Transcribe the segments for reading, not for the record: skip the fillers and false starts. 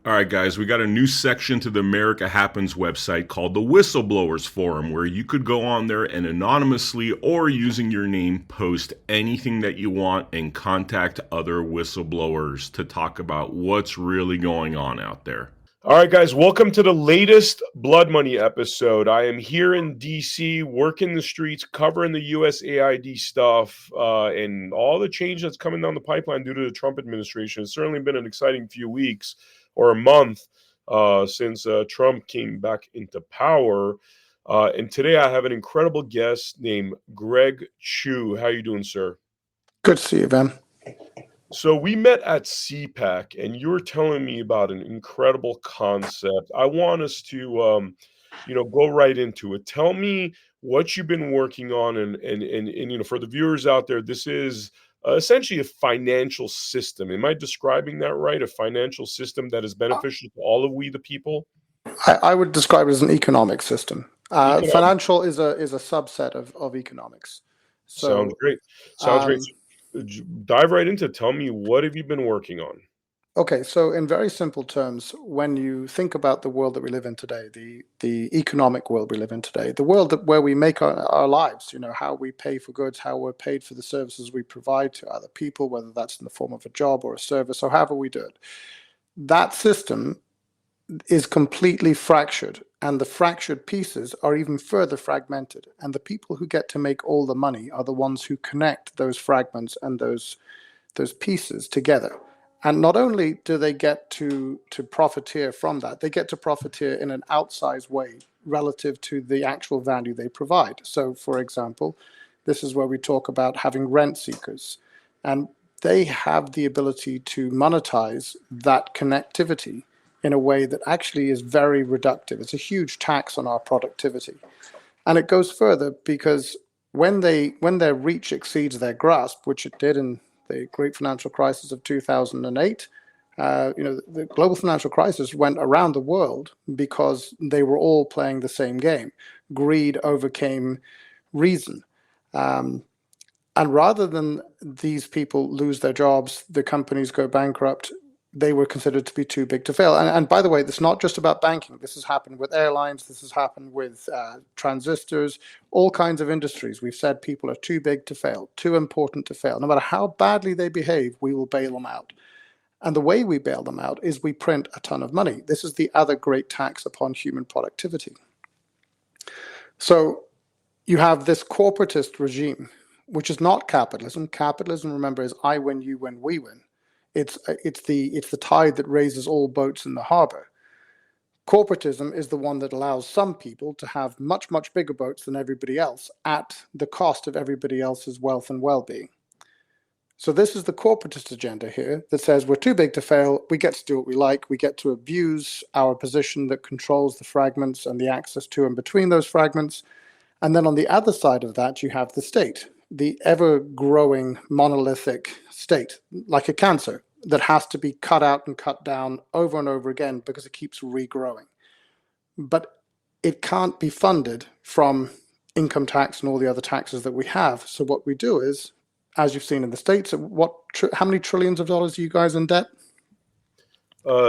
All right, guys, we got a new section to the America Happens website called the Whistleblowers Forum, where you could go on there and anonymously or using your name post anything that you want and contact other whistleblowers to talk about what's really going on out there. All right, guys, welcome to the latest Blood Money episode. I am here in DC, working the streets, covering the USAID stuff, and all the change that's coming down the pipeline due to the Trump administration. It's certainly been an exciting few weeks or a month since Trump came back into power. And today I have an incredible guest named Greg Chu. How you doing, sir? Good to see you, Ben. So we met at CPAC, and you were telling me about an incredible concept. I want us to, go right into it. Tell me what you've been working on, and for the viewers out there, this is essentially a financial system. Am I describing that right? A financial system that is beneficial to all of we, the people. I would describe it as an economic system. Financial is a subset of economics. So, Sounds great. Sounds great. Dive right into it. Tell me, what have you been working on? Okay, so in very simple terms, when you think about the world that we live in today, the economic world we live in today, the world where we make our lives, how we pay for goods, how we're paid for the services we provide to other people, whether that's in the form of a job or a service or however we do it, that system is completely fractured, and the fractured pieces are even further fragmented. And the people who get to make all the money are the ones who connect those fragments and those pieces together. And not only do they get to profiteer from that, they get to profiteer in an outsized way relative to the actual value they provide. So, for example, this is where we talk about having rent seekers, and they have the ability to monetize that connectivity in a way that actually is very reductive. It's a huge tax on our productivity. And it goes further because when their reach exceeds their grasp, which it did in the great financial crisis of 2008, the global financial crisis went around the world because they were all playing the same game. Greed overcame reason. And rather than these people lose their jobs, the companies go bankrupt, they were considered to be too big to fail. And by the way, it's not just about banking. This has happened with airlines. This has happened with transistors, all kinds of industries. We've said people are too big to fail, too important to fail. No matter how badly they behave, we will bail them out. And the way we bail them out is we print a ton of money. This is the other great tax upon human productivity. So you have this corporatist regime, which is not capitalism. Capitalism, remember, is I win, you win, we win. It's the tide that raises all boats in the harbor. Corporatism is the one that allows some people to have much, much bigger boats than everybody else at the cost of everybody else's wealth and well-being. So this is the corporatist agenda here that says we're too big to fail, we get to do what we like, we get to abuse our position that controls the fragments and the access to and between those fragments. And then on the other side of that, you have the state, the ever-growing monolithic state, like a cancer that has to be cut out and cut down over and over again because it keeps regrowing. But it can't be funded from income tax and all the other taxes that we have. So what we do is, as you've seen in the States, how many trillions of dollars are you guys in debt?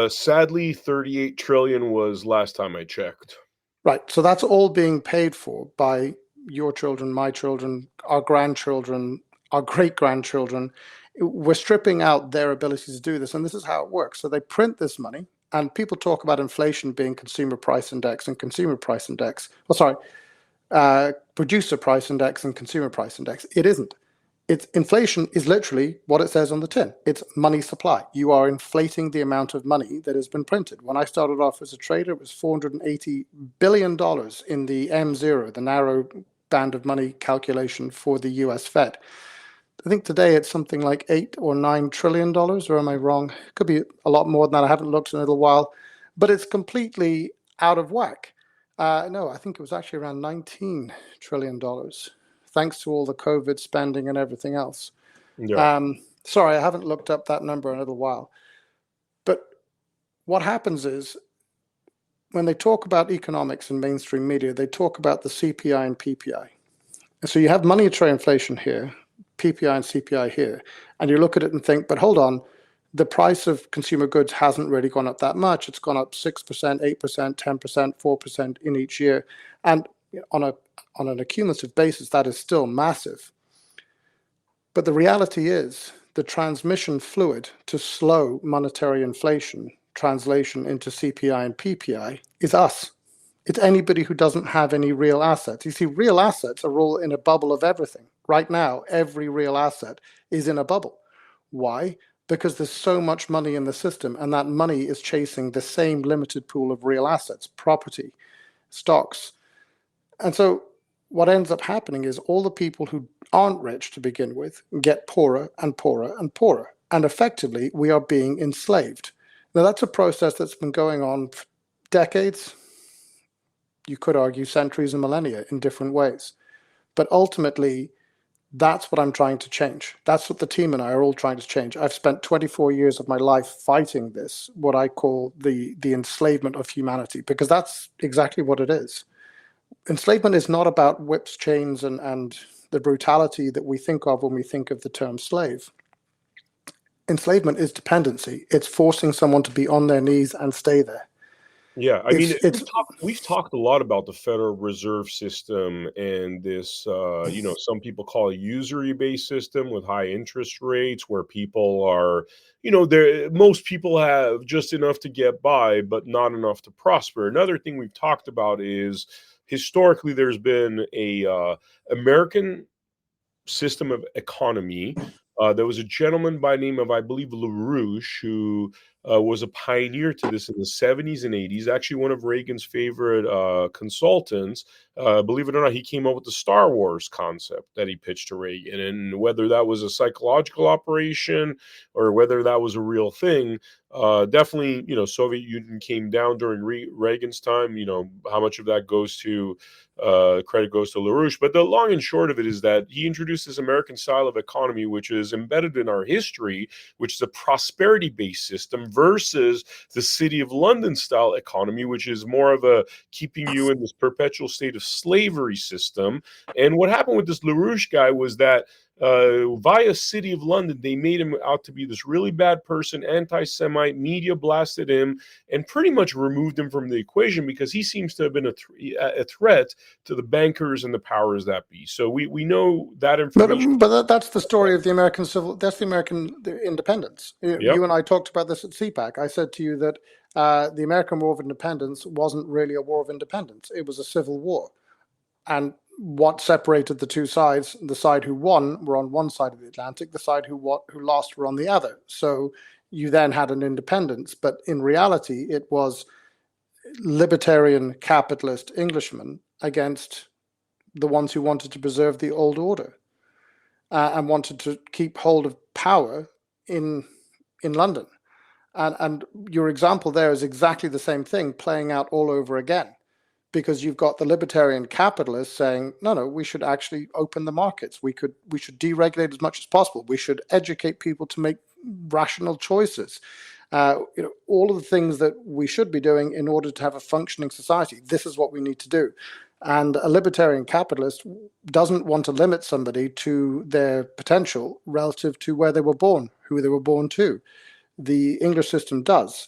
Sadly, 38 trillion was last time I checked. Right. So that's all being paid for by your children, my children, our grandchildren, our great-grandchildren. We're stripping out their ability to do this, and this is how it works. So they print this money, and people talk about inflation being consumer price index and consumer price index. Producer price index and consumer price index. It isn't. Inflation is literally what it says on the tin. It's money supply. You are inflating the amount of money that has been printed. When I started off as a trader, it was $480 billion in the M0, the narrow band of money calculation for the US Fed. I think today it's something like $8 or $9 trillion, or am I wrong? It could be a lot more than that. I haven't looked in a little while, but it's completely out of whack. No, I think it was actually around $19 trillion, thanks to all the COVID spending and everything else. Yeah. Sorry, I haven't looked up that number in a little while. But what happens is, when they talk about economics in mainstream media, they talk about the CPI and PPI. And so you have monetary inflation here, PPI and CPI here, and you look at it and think, but hold on, the price of consumer goods hasn't really gone up that much. It's gone up 6%, 8%, 10%, 4% in each year. And on an accumulative basis, that is still massive. But the reality is the transmission fluid to slow monetary inflation, translation into CPI and PPI, is us. It's anybody who doesn't have any real assets. You see, real assets are all in a bubble of everything. Right now, every real asset is in a bubble. Why? Because there's so much money in the system, and that money is chasing the same limited pool of real assets, property, stocks. And so what ends up happening is all the people who aren't rich to begin with get poorer and poorer and poorer. And effectively, we are being enslaved. Now, that's a process that's been going on for decades. You could argue centuries and millennia in different ways. But ultimately, that's what I'm trying to change. That's what the team and I are all trying to change. I've spent 24 years of my life fighting this, what I call the enslavement of humanity, because that's exactly what it is. Enslavement is not about whips, chains, and the brutality that we think of when we think of the term slave. Enslavement is dependency. It's forcing someone to be on their knees and stay there. Yeah, I mean, we've talked a lot about the Federal Reserve System and this, some people call it usury-based system with high interest rates, where people are, most people have just enough to get by, but not enough to prosper. Another thing we've talked about is historically there's been a American system of economy. There was a gentleman by the name of, I believe, LaRouche, who was a pioneer to this in the 70s and 80s. Actually, one of Reagan's favorite consultants. Believe it or not, he came up with the Star Wars concept that he pitched to Reagan. And whether that was a psychological operation or whether that was a real thing, definitely, Soviet Union came down during Reagan's time. How much of that goes to credit goes to LaRouche. But the long and short of it is that he introduced this American style of economy, which is embedded in our history, which is a prosperity-based system versus the City of London style economy, which is more of a keeping you in this perpetual state of slavery system. And what happened with this LaRouche guy was that via City of London, they made him out to be this really bad person, anti-Semite. Media blasted him and pretty much removed him from the equation because he seems to have been a threat to the bankers and the powers that be. So we know that information. But that's the story of the American that's the American independence. Yep. You and I talked about this at CPAC. I said to you that the American War of Independence wasn't really a war of independence. It was a civil war. And what separated the two sides, the side who won were on one side of the Atlantic, the side who lost were on the other. So you then had an independence, but in reality, it was libertarian capitalist Englishmen against the ones who wanted to preserve the old order and wanted to keep hold of power in London. And your example there is exactly the same thing playing out all over again. Because you've got the libertarian capitalists saying, no, we should actually open the markets. We should deregulate as much as possible. We should educate people to make rational choices. All of the things that we should be doing in order to have a functioning society. This is what we need to do. And a libertarian capitalist doesn't want to limit somebody to their potential relative to where they were born, who they were born to. The English system does.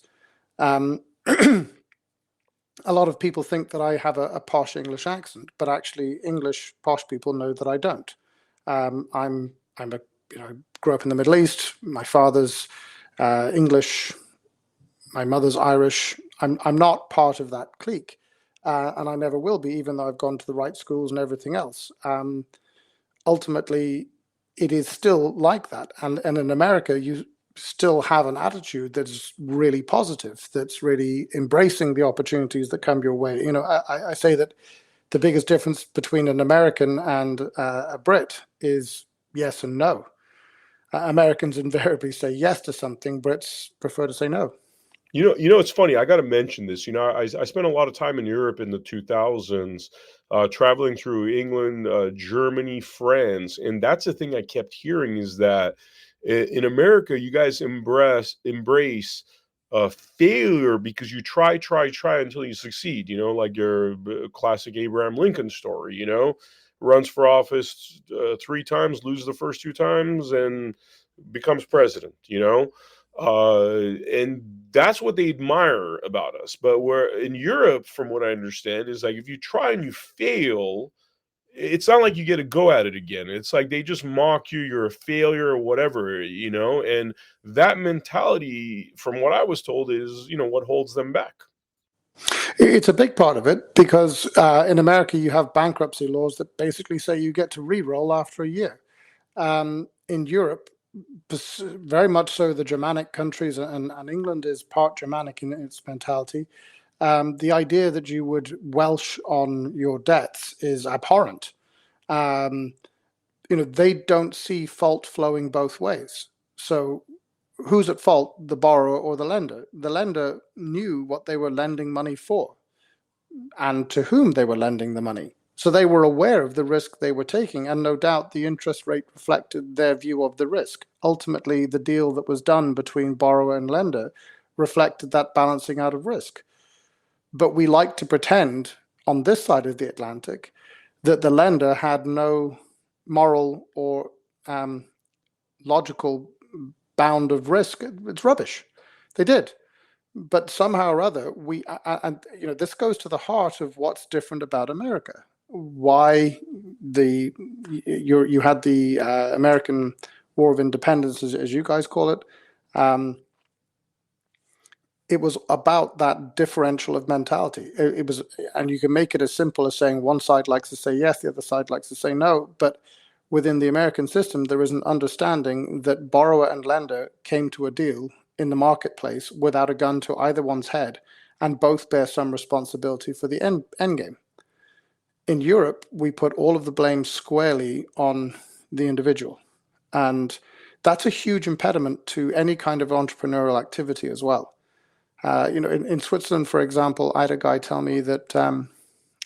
A lot of people think that I have a posh English accent, but actually English posh people know that I don't. Grew up in the Middle East. My father's English, my mother's Irish. I'm not part of that clique, and I never will be, even though I've gone to the right schools and everything else. Ultimately, it is still like that, and in America, you still have an attitude that's really positive, that's really embracing the opportunities that come your way. I say that the biggest difference between an American and a Brit is yes and no. Americans invariably say yes to something. Brits prefer to say no. It's funny. I got to mention this. I spent a lot of time in Europe in the 2000s, traveling through England, Germany, France. And that's the thing I kept hearing is that in America, you guys embrace failure because you try until you succeed, like your classic Abraham Lincoln story, runs for office 3 times, loses the first 2 times and becomes president, And that's what they admire about us. But where in Europe, from what I understand, is like if you try and you fail, it's not like you get to go at it again. It's like they just mock you, you're a failure or whatever, and that mentality, from what I was told, is, what holds them back. It's a big part of it because in America you have bankruptcy laws that basically say you get to re-roll after a year. In Europe, very much so the Germanic countries, and England is part Germanic in its mentality. The idea that you would welsh on your debts is abhorrent. They don't see fault flowing both ways. So who's at fault, the borrower or the lender? The lender knew what they were lending money for and to whom they were lending the money. So they were aware of the risk they were taking, and no doubt the interest rate reflected their view of the risk. Ultimately, the deal that was done between borrower and lender reflected that balancing out of risk. But we like to pretend on this side of the Atlantic that the lender had no moral or logical bound of risk. It's rubbish. They did. But somehow or other, this goes to the heart of what's different about America. Why you had the American War of Independence, as you guys call it. It was about that differential of mentality. It was, and you can make it as simple as saying one side likes to say yes, the other side likes to say no. But within the American system, there is an understanding that borrower and lender came to a deal in the marketplace without a gun to either one's head, and both bear some responsibility for the end game. In Europe, we put all of the blame squarely on the individual, and that's a huge impediment to any kind of entrepreneurial activity as well. In Switzerland, for example, I had a guy tell me that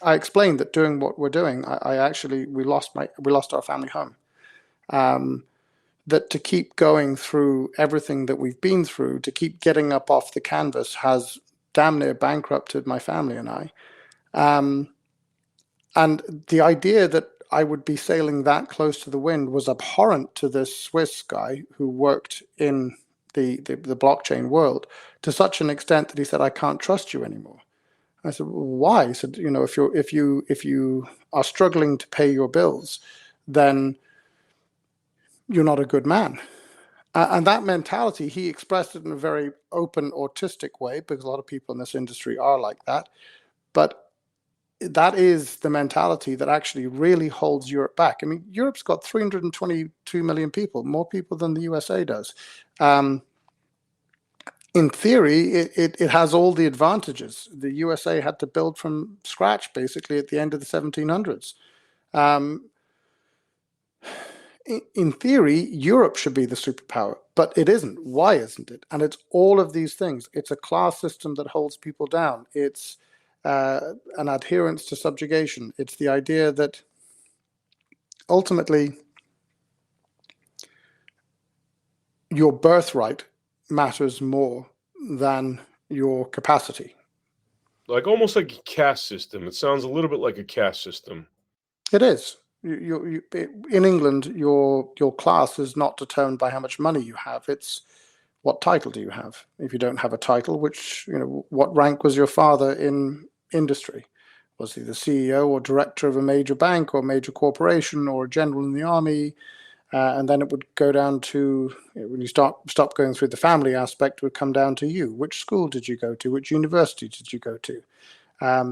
I explained that doing what we're doing, we lost our family home. That to keep going through everything that we've been through, to keep getting up off the canvas, has damn near bankrupted my family and I. And the idea that I would be sailing that close to the wind was abhorrent to this Swiss guy who worked in the blockchain world, to such an extent that he said, "I can't trust you anymore." I said, well, "Why?" He said, if you are struggling to pay your bills, then you're not a good man. And that mentality, he expressed it in a very open, autistic way, because a lot of people in this industry are like that. But that is the mentality that actually really holds Europe back. I mean, Europe's got 322 million people, more people than the USA does. In theory, it has all the advantages. The USA had to build from scratch, basically, at the end of the 1700s. In theory, Europe should be the superpower, but it isn't. Why isn't it? And it's all of these things. It's a class system that holds people down. It's an adherence to subjugation. It's the idea that ultimately your birthright matters more than your capacity. Like almost like a caste system. It sounds a little bit like a caste system. It is. In England, your class is not determined by how much money you have. It's what title do you have. If you don't have a title, what rank was your father in industry? Was he the CEO or director of a major bank or major corporation or a general in the army? And then it would go down to, when you stop going through the family aspect, it would come down to you. Which school did you go to? Which university did you go to?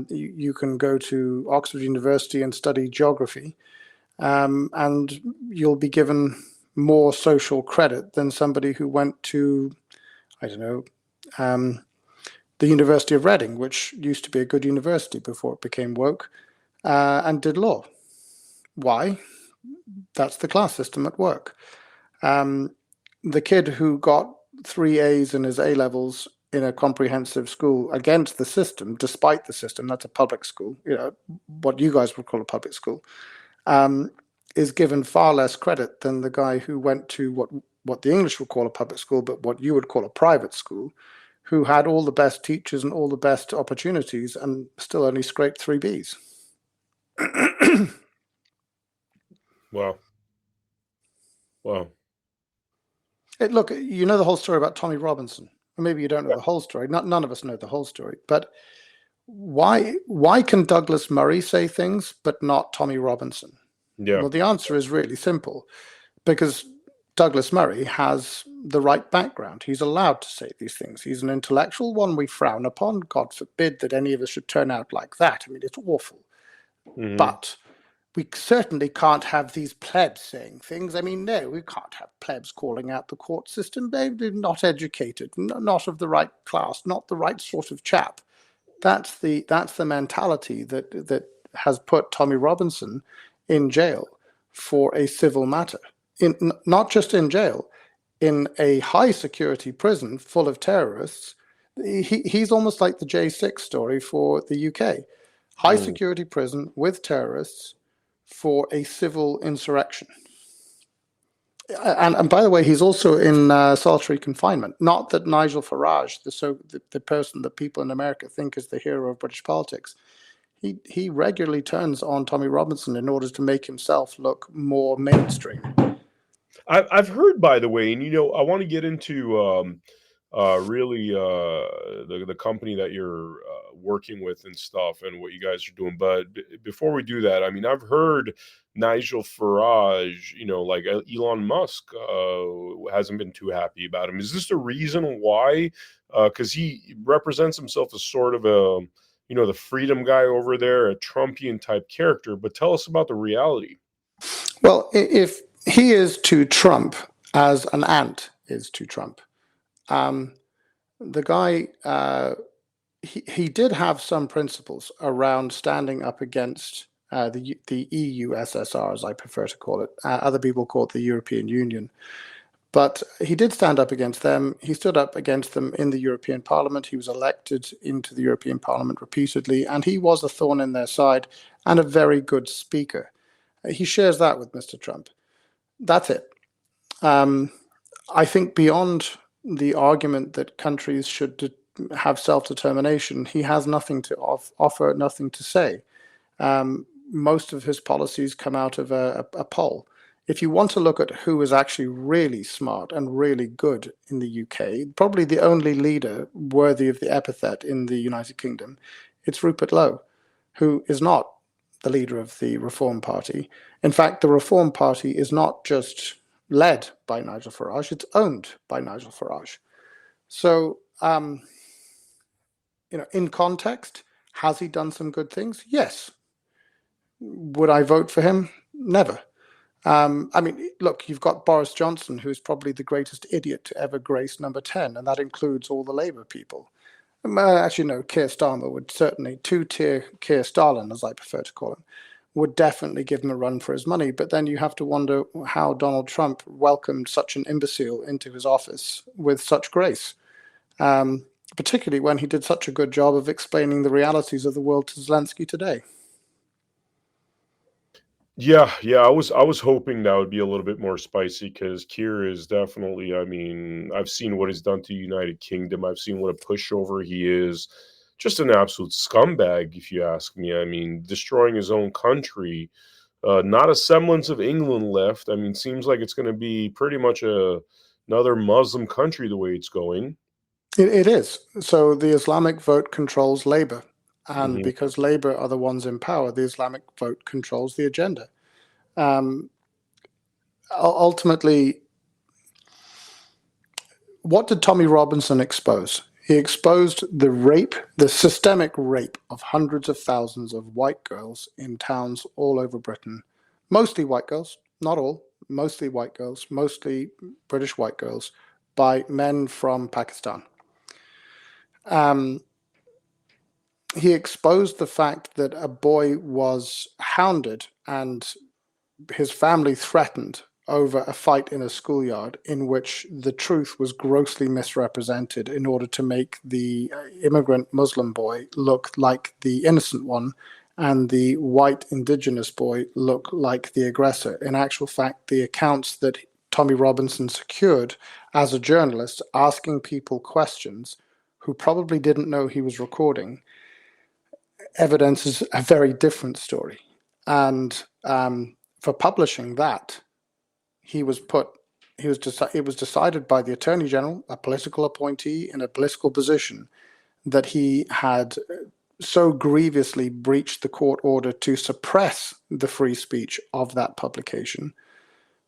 You can go to Oxford University and study geography, and you'll be given more social credit than somebody who went to, I don't know, the University of Reading, which used to be a good university before it became woke, and did law. Why? That's the class system at work. The kid who got 3 A's in his A levels in a comprehensive school against the system, despite the system, that's a public school, what you guys would call a public school, is given far less credit than the guy who went to what the English would call a public school, but what you would call a private school, who had all the best teachers and all the best opportunities and still only scraped 3 B's. Wow. Look, you know the whole story about Tommy Robinson. Or maybe you don't know the whole story. None of us know the whole story. But why can Douglas Murray say things but not Tommy Robinson? Yeah. Well, the answer is really simple, because Douglas Murray has the right background. He's allowed to say these things. He's an intellectual, one we frown upon. God forbid that any of us should turn out like that. I mean, it's awful. Hmm. But we certainly can't have these plebs saying things. I mean, no, we can't have plebs calling out the court system. They're not educated, not of the right class, not the right sort of chap. That's the mentality that has put Tommy Robinson in jail for a civil matter. Not just in jail, in a high security prison full of terrorists. He's almost like the J6 story for the UK. High security prison with terrorists for a civil insurrection. And by the way, he's also in solitary confinement. Not that Nigel Farage, the person that people in America think is the hero of British politics, he regularly turns on Tommy Robinson in order to make himself look more mainstream. I've heard, by the way, and I want to get into really the company that you're working with and stuff, and what you guys are doing. But before we do that, I mean, I've heard Nigel Farage, like Elon Musk, hasn't been too happy about him. Is this the reason why? Because he represents himself as sort of a, the freedom guy over there, a Trumpian type character. But tell us about the reality. Well, if he is to Trump as an ant is to Trump, the guy, he did have some principles around standing up against the EU SSR, as I prefer to call it. Other people call it the European Union. But he did stand up against them. He stood up against them in the European Parliament. He was elected into the European Parliament repeatedly, and he was a thorn in their side and a very good speaker. He shares that with Mr. Trump. That's it. I think beyond the argument that countries should have self-determination, he has nothing to offer, nothing to say. Most of his policies come out of a poll. If you want to look at who is actually really smart and really good in the UK, probably the only leader worthy of the epithet in the United Kingdom, it's Rupert Lowe, who is not the leader of the Reform Party. In fact, the Reform Party is not just led by Nigel Farage, it's owned by Nigel Farage. So, in context, has he done some good things? Yes. Would I vote for him? Never. I mean, look, you've got Boris Johnson, who's probably the greatest idiot to ever grace number 10, and that includes all the Labour people. Actually, no, Keir Starmer would certainly, two-tier Keir Stalin, as I prefer to call him, would definitely give him a run for his money. But then you have to wonder how Donald Trump welcomed such an imbecile into his office with such grace, particularly when he did such a good job of explaining the realities of the world to Zelensky today. Yeah, I was hoping that would be a little bit more spicy, because Kier is definitely, I mean, I've seen what he's done to the United Kingdom. I've seen what a pushover he is. Just an absolute scumbag, if you ask me. I mean, destroying his own country. Not a semblance of England left. I mean, seems like it's going to be pretty much another Muslim country the way it's going. It is. So the Islamic vote controls Labour. And Hmm. because Labour are the ones in power, the Islamic vote controls the agenda. Ultimately, what did Tommy Robinson expose? He exposed the systemic rape of hundreds of thousands of white girls in towns all over Britain. Mostly white girls, not all, mostly white girls, mostly British white girls, by men from Pakistan. He exposed the fact that a boy was hounded and his family threatened over a fight in a schoolyard in which the truth was grossly misrepresented in order to make the immigrant Muslim boy look like the innocent one and the white indigenous boy look like the aggressor. In actual fact, the accounts that Tommy Robinson secured as a journalist, asking people questions who probably didn't know he was recording, evidences a very different story. And for publishing that, he was put it was decided by the Attorney General, a political appointee in a political position, that he had so grievously breached the court order to suppress the free speech of that publication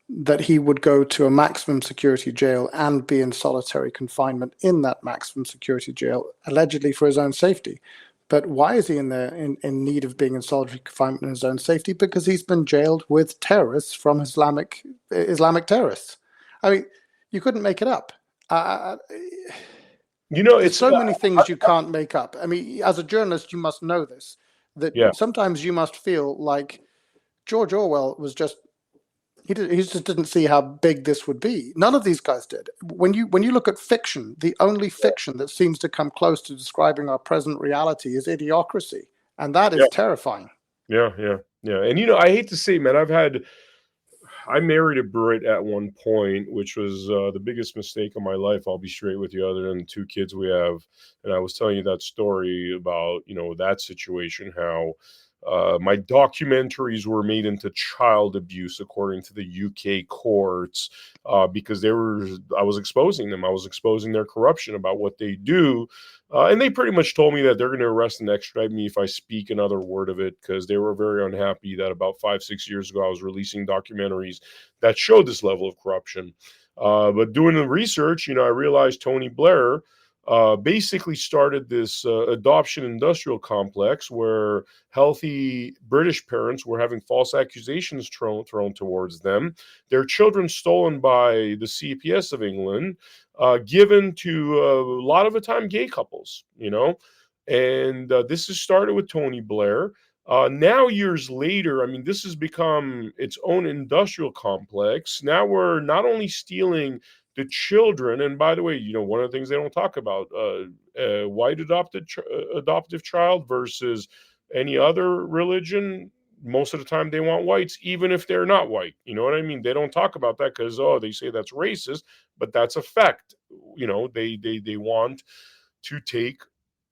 that he would go to a maximum security jail and be in solitary confinement in that maximum security jail, allegedly for his own safety. But why is he in there in need of being in solitary confinement in his own safety? Because he's been jailed with terrorists from Islamic terrorists. I mean, you couldn't make it up. There's so many things you can't make up. I mean, as a journalist, you must know this, that sometimes you must feel like George Orwell was just, he just didn't see how big this would be. None of these guys did. When you look at fiction, the only fiction that seems to come close to describing our present reality is Idiocracy, and that is terrifying. Yeah. And I hate to say, man, I married a Brit at one point, which was the biggest mistake of my life. I'll be straight with you, other than the 2 kids we have. And I was telling you that story about, that situation, how my documentaries were made into child abuse, according to the UK courts, because I was exposing them. I was exposing their corruption about what they do. And they pretty much told me that they're going to arrest and extradite me if I speak another word of it, because they were very unhappy that about 5-6 years ago I was releasing documentaries that showed this level of corruption. But doing the research, I realized Tony Blair basically started this adoption industrial complex where healthy British parents were having false accusations thrown towards them, their children stolen by the CPS of England, given to a lot of the time gay couples, and this has started with Tony Blair. Now, years later, I mean, this has become its own industrial complex. Now we're not only stealing the children, and by the way, one of the things they don't talk about, white adoptive child versus any other religion. Most of the time they want whites, even if they're not white. You know what I mean? They don't talk about that because, they say that's racist, but that's a fact. They want to take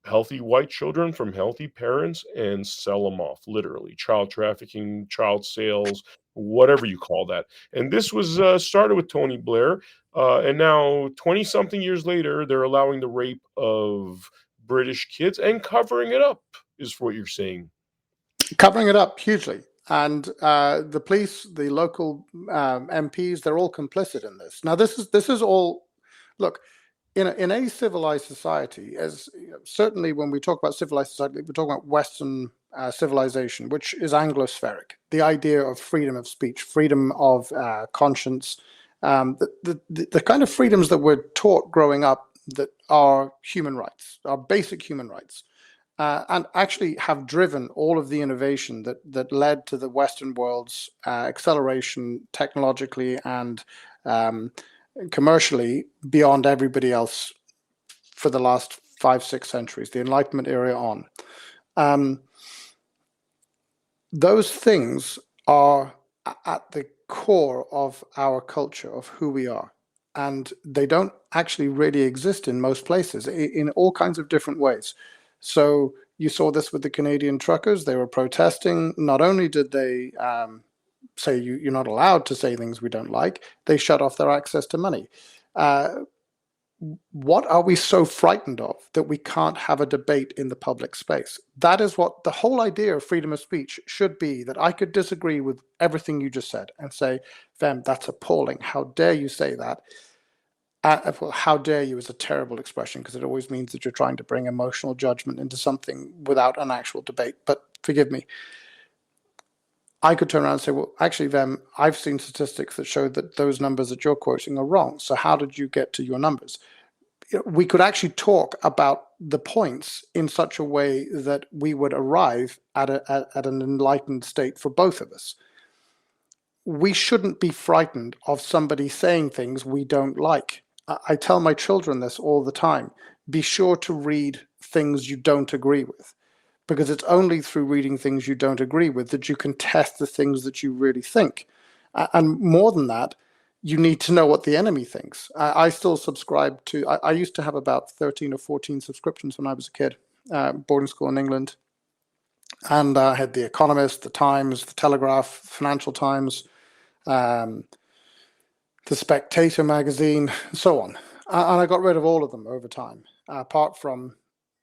healthy white children from healthy parents and sell them off, literally. Child trafficking, child sales, whatever you call that. And this was started with Tony Blair. And now 20-something years later, they're allowing the rape of British kids and covering it up, is what you're saying. Covering it up hugely. And the police, the local MPs, they're all complicit in this. Now, this is all, look, in a civilized society, as certainly when we talk about civilized society, we're talking about Western civilization, which is Anglospheric. The idea of freedom of speech, freedom of conscience, the kind of freedoms that we're taught growing up that are human rights, are basic human rights, and actually have driven all of the innovation that led to the Western world's acceleration technologically and commercially beyond everybody else for the last 5-6 centuries, the Enlightenment era on. Those things are at the core of our culture, of who we are. And they don't actually really exist in most places, in all kinds of different ways. So you saw this with the Canadian truckers. They were protesting. Not only did they say you're not allowed to say things we don't like, they shut off their access to money. What are we so frightened of that we can't have a debate in the public space? That is what the whole idea of freedom of speech should be, that I could disagree with everything you just said and say, Vem, that's appalling. How dare you say that? Well, how dare you is a terrible expression, because it always means that you're trying to bring emotional judgment into something without an actual debate. But forgive me. I could turn around and say, well, actually, Vem, I've seen statistics that show that those numbers that you're quoting are wrong. So how did you get to your numbers? We could actually talk about the points in such a way that we would arrive at an enlightened state for both of us. We shouldn't be frightened of somebody saying things we don't like. I tell my children this all the time. Be sure to read things you don't agree with, because it's only through reading things you don't agree with that you can test the things that you really think. And more than that, you need to know what the enemy thinks. I still subscribe to, I used to have about 13 or 14 subscriptions when I was a kid, boarding school in England. And I had The Economist, The Times, The Telegraph, Financial Times, the Spectator magazine, and so on. And I got rid of all of them over time, apart from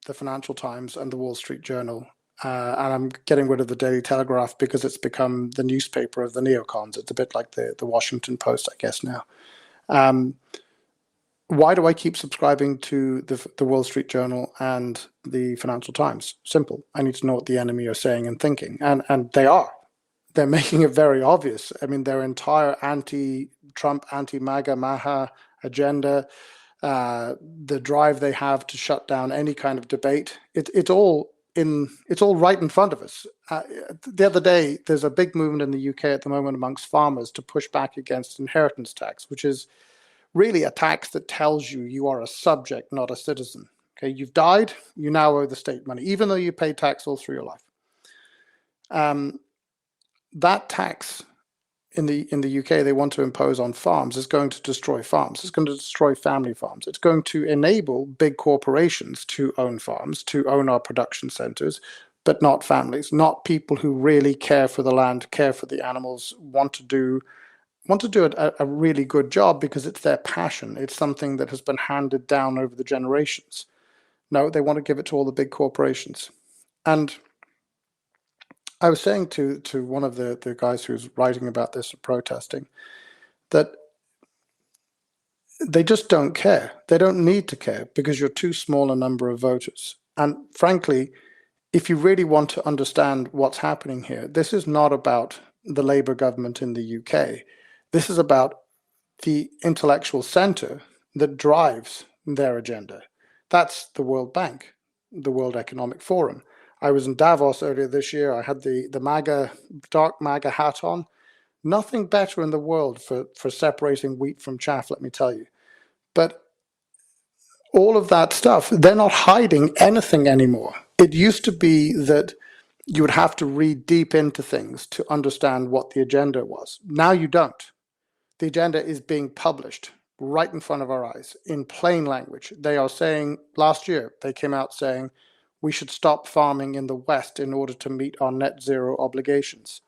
the Financial Times and the Wall Street Journal. And I'm getting rid of the Daily Telegraph because it's become the newspaper of the neocons. It's a bit like the Washington Post, I guess, now. Why do I keep subscribing to the Wall Street Journal and the Financial Times? Simple. I need to know what the enemy are saying and thinking. And they are. They're making it very obvious. I mean, their entire anti-Trump, anti-MAGA, MAHA agenda, the drive they have to shut down any kind of debate, it's all right in front of us. The other day, there's a big movement in the UK at the moment amongst farmers to push back against inheritance tax, which is really a tax that tells you are a subject, not a citizen. Okay, you've died, you now owe the state money, even though you paid tax all through your life. That tax in the UK they want to impose on farms is going to destroy farms. It's going to destroy family farms. It's going to enable big corporations to own farms, to own our production centers, but not families, not people who really care for the land, care for the animals, want to do a really good job because it's their passion. It's something that has been handed down over the generations. No, they want to give it to all the big corporations. And I was saying to one of the guys who's writing about this and protesting that they just don't care. They don't need to care because you're too small a number of voters. And frankly, if you really want to understand what's happening here, this is not about the Labour government in the UK. This is about the intellectual center that drives their agenda. That's the World Bank, the World Economic Forum. I was in Davos earlier this year. I had the MAGA, dark MAGA hat on. Nothing better in the world for separating wheat from chaff, let me tell you. But all of that stuff, they're not hiding anything anymore. It used to be that you would have to read deep into things to understand what the agenda was. Now you don't. The agenda is being published right in front of our eyes in plain language. They are saying, last year, they came out saying, we should stop farming in the West in order to meet our net zero obligations.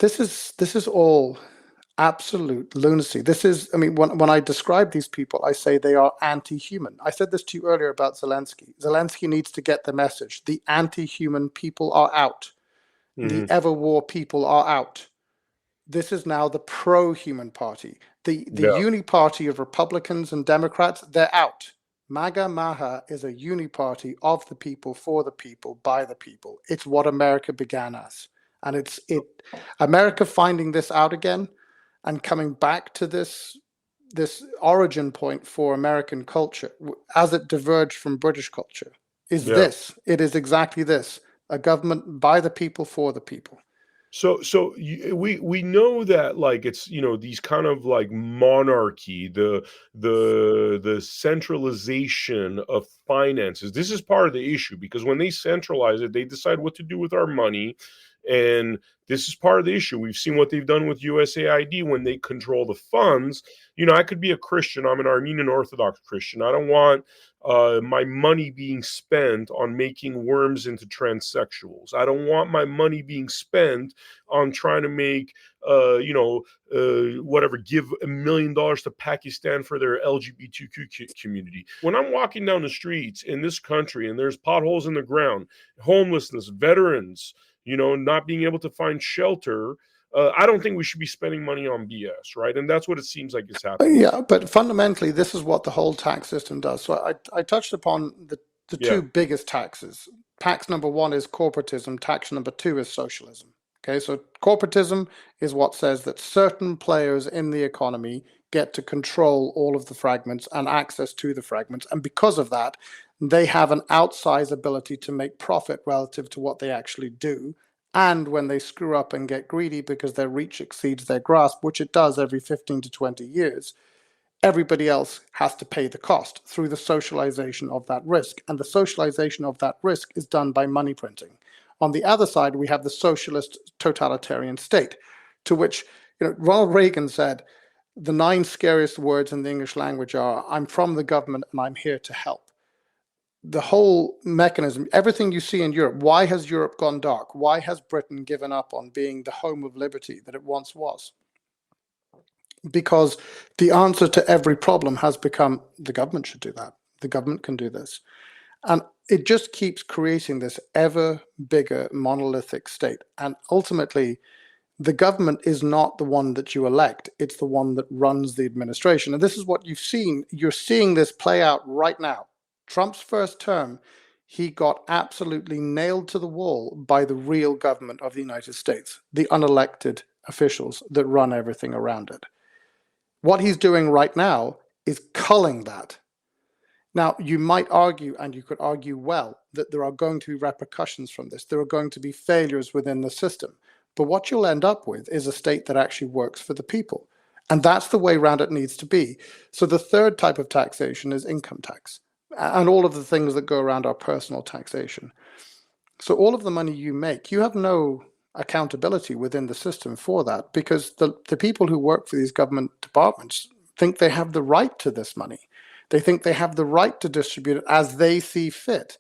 This is all absolute lunacy. This is, I mean, when I describe these people, I say they are anti-human. I said this to you earlier about Zelensky. Zelensky needs to get the message. The anti-human people are out. The ever-war people are out. This is now the pro-human party. The uni party of Republicans and Democrats, they're out. MAGA MAHA is a uni party of the people, for the people, by the people. It's what America began as. And it's America finding this out again and coming back to this origin point for American culture as it diverged from British culture is this. It is exactly this. A government by the people, for the people. So we know that, like, it's, these kind of like monarchy, the centralization of finances. This is part of the issue, because when they centralize it, they decide what to do with our money. And this is part of the issue. We've seen what they've done with USAID when they control the funds. I could be a Christian. I'm an Armenian Orthodox Christian. I don't want my money being spent on making worms into transsexuals. I don't want my money being spent on trying to make, whatever, give $1 million to Pakistan for their LGBTQ community. When I'm walking down the streets in this country and there's potholes in the ground, homelessness, veterans, not being able to find shelter, I don't think we should be spending money on BS, right? And that's what it seems like is happening. Yeah, but fundamentally, this is what the whole tax system does. So I touched upon the two biggest taxes. Tax number one is corporatism. Tax number two is socialism. Okay, so corporatism is what says that certain players in the economy get to control all of the fragments and access to the fragments. And because of that, they have an outsized ability to make profit relative to what they actually do. And when they screw up and get greedy because their reach exceeds their grasp, which it does every 15 to 20 years, everybody else has to pay the cost through the socialization of that risk. And the socialization of that risk is done by money printing. On the other side, we have the socialist totalitarian state, to which Ronald Reagan said, the 9 scariest words in the English language are, I'm from the government and I'm here to help. The whole mechanism, everything you see in Europe, why has Europe gone dark? Why has Britain given up on being the home of liberty that it once was? because the answer to every problem has become the government should do that. The government can do this. And it just keeps creating this ever bigger monolithic state. And ultimately, the government is not the one that you elect. It's the one that runs the administration. And this is what you've seen. You're seeing this play out right now. Trump's first term, he got absolutely nailed to the wall by the real government of the United States, the unelected officials that run everything around it. What he's doing right now is culling that. Now, you might argue, and you could argue well, that there are going to be repercussions from this. There are going to be failures within the system. But what you'll end up with is a state that actually works for the people. And that's the way around it needs to be. So the third type of taxation is income tax, and all of the things that go around our personal taxation. So all of the money you make, you have no accountability within the system for that, because the people who work for these government departments think they have the right to this money. They think they have the right to distribute it as they see fit.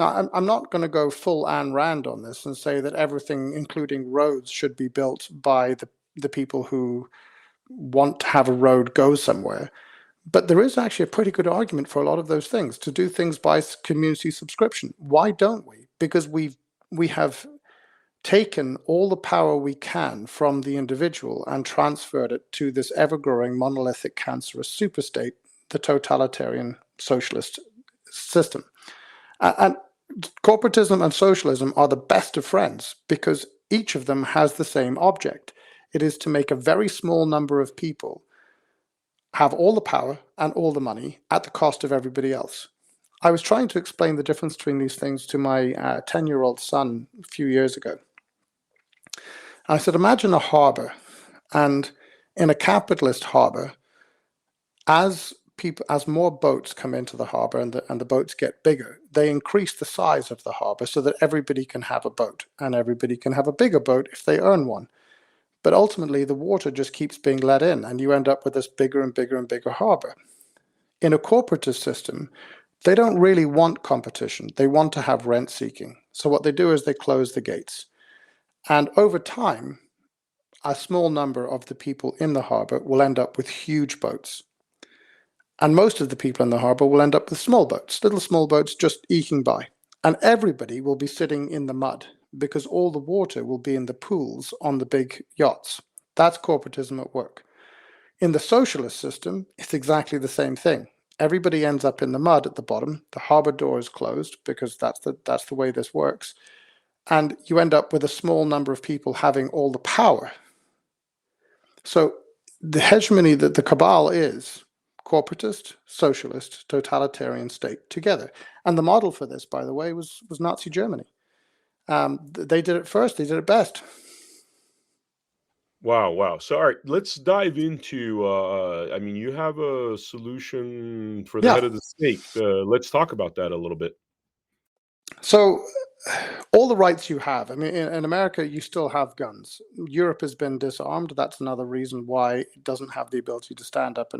Now, I'm not going to go full Ayn Rand on this and say that everything, including roads, should be built by the people who want to have a road go somewhere. But there is actually a pretty good argument for a lot of those things, to do things by community subscription. Why don't we? Because we have taken all the power we can from the individual and transferred it to this ever-growing monolithic cancerous superstate, the totalitarian socialist system. And corporatism and socialism are the best of friends, because each of them has the same object. It is to make a very small number of people have all the power and all the money at the cost of everybody else. I was trying to explain the difference between these things to my 10-year-old son a few years ago. I said, imagine a harbor, and in a capitalist harbor, as more boats come into the harbor and the boats get bigger, they increase the size of the harbor so that everybody can have a boat, and everybody can have a bigger boat if they earn one. But ultimately, the water just keeps being let in, and you end up with this bigger and bigger and bigger harbor. In a corporatist system, they don't really want competition. They want to have rent seeking. So what they do is they close the gates. And over time, a small number of the people in the harbor will end up with huge boats. And most of the people in the harbor will end up with small boats, little small boats just eking by. And everybody will be sitting in the mud, because all the water will be in the pools on the big yachts. That's corporatism at work. In the socialist system, it's exactly the same thing. Everybody ends up in the mud at the bottom. The harbor door is closed, because that's the way this works. And you end up with a small number of people having all the power. So the hegemony that the cabal is corporatist, socialist, totalitarian state together. And the model for this, by the way, was Nazi Germany. They did it first. They did it best. Wow. So, all right, let's dive into, I mean, you have a solution for the head of the snake. Let's talk about that a little bit. So all the rights you have, I mean, in America, you still have guns. Europe has been disarmed. That's another reason why it doesn't have the ability to stand up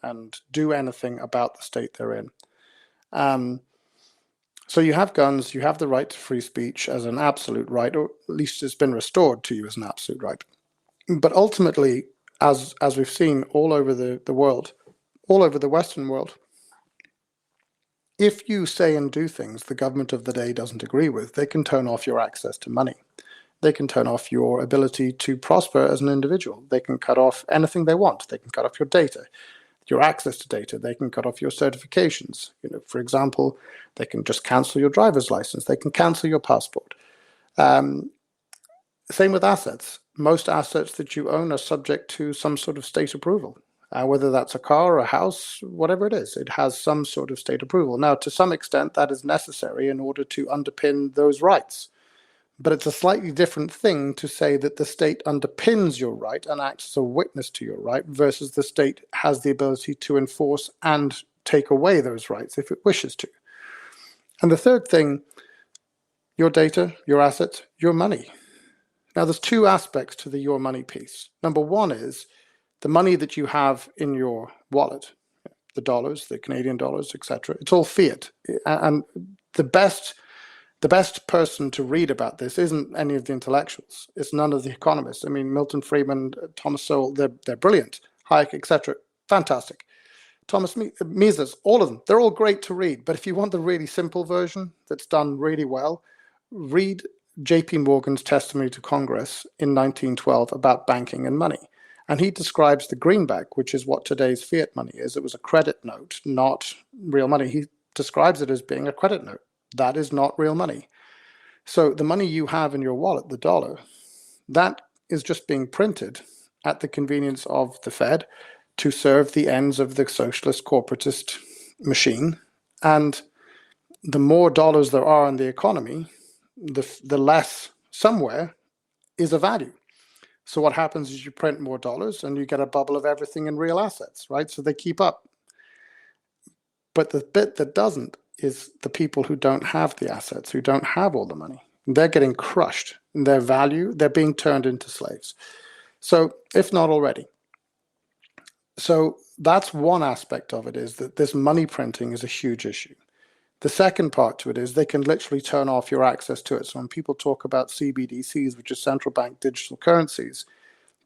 and do anything about the state they're in. So you have guns, you have the right to free speech as an absolute right, or at least it's been restored to you as an absolute right. But ultimately, as we've seen all over the world, all over the Western world, if you say and do things the government of the day doesn't agree with, they can turn off your access to money. They can turn off your ability to prosper as an individual. They can cut off anything they want. They can cut off your data, your access to data. They can cut off your certifications. For example, they can just cancel your driver's license. They can cancel your passport. Same with assets. Most assets that you own are subject to some sort of state approval. Whether that's a car or a house, whatever it is, it has some sort of state approval. Now, to some extent, that is necessary in order to underpin those rights. But it's a slightly different thing to say that the state underpins your right and acts as a witness to your right, versus the state has the ability to enforce and take away those rights if it wishes to. And the third thing, your data, your assets, your money. Now, there's two aspects to the your money piece. Number one is the money that you have in your wallet, the dollars, the Canadian dollars, etc. It's all fiat. And the best person to read about this isn't any of the intellectuals. It's none of the economists. I mean, Milton Friedman, Thomas Sowell, they're brilliant. Hayek, etc. Fantastic. Thomas Mises, all of them, they're all great to read. But if you want the really simple version that's done really well, read JP Morgan's testimony to Congress in 1912 about banking and money. And he describes the greenback, which is what today's fiat money is. It was a credit note, not real money. He describes it as being a credit note. That is not real money. So the money you have in your wallet, the dollar, that is just being printed at the convenience of the Fed to serve the ends of the socialist corporatist machine. And the more dollars there are in the economy, the less somewhere is a value. So what happens is you print more dollars and you get a bubble of everything in real assets, right? So they keep up. But the bit that doesn't is the people who don't have the assets, who don't have all the money. They're getting crushed in their value. They're being turned into slaves. So if not already. So that's one aspect of it, is that this money printing is a huge issue. The second part to it is they can literally turn off your access to it. So when people talk about CBDCs, which is central bank digital currencies,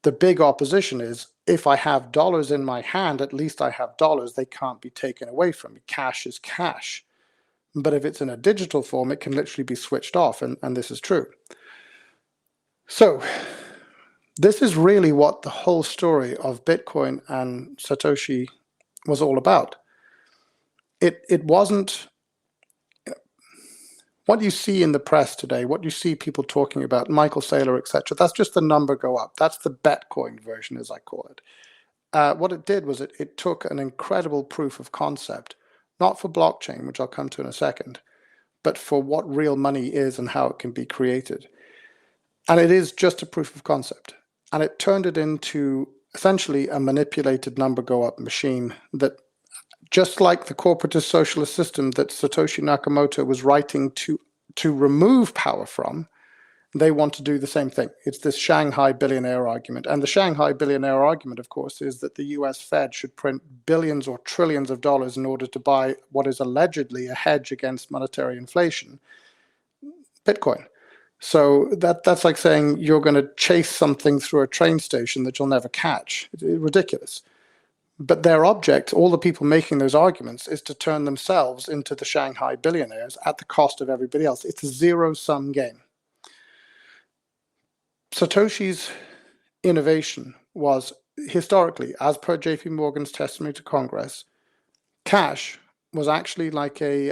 the big opposition is, if I have dollars in my hand, at least I have dollars. They can't be taken away from me. Cash is cash. But if it's in a digital form, it can literally be switched off, and this is true. So this is really what the whole story of Bitcoin and Satoshi was all about. It wasn't what you see in the press today, what you see people talking about, Michael Saylor, etc. That's just the number go up. That's the Bitcoin version, as I call it. What it did was it took an incredible proof of concept, not for blockchain, which I'll come to in a second, but for what real money is and how it can be created. And it is just a proof of concept. And it turned it into essentially a manipulated number go up machine that, just like the corporatist socialist system that Satoshi Nakamoto was writing to remove power from, they want to do the same thing. It's this Shanghai billionaire argument. And the Shanghai billionaire argument, of course, is that the US Fed should print billions or trillions of dollars in order to buy what is allegedly a hedge against monetary inflation, Bitcoin. So that's like saying you're going to chase something through a train station that you'll never catch. It's ridiculous. But their object, all the people making those arguments, is to turn themselves into the Shanghai billionaires at the cost of everybody else. It's a zero-sum game. Satoshi's innovation was, historically, as per JP Morgan's testimony to Congress, cash was actually like a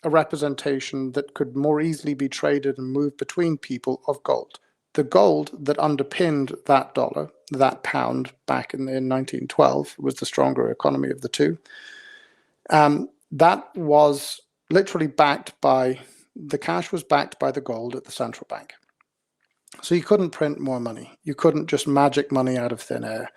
representation that could more easily be traded and moved between people of gold. The gold that underpinned that dollar, that pound back in 1912, was the stronger economy of the two. That was literally backed by, the cash was backed by the gold at the central bank. So you couldn't print more money. You couldn't just magic money out of thin air.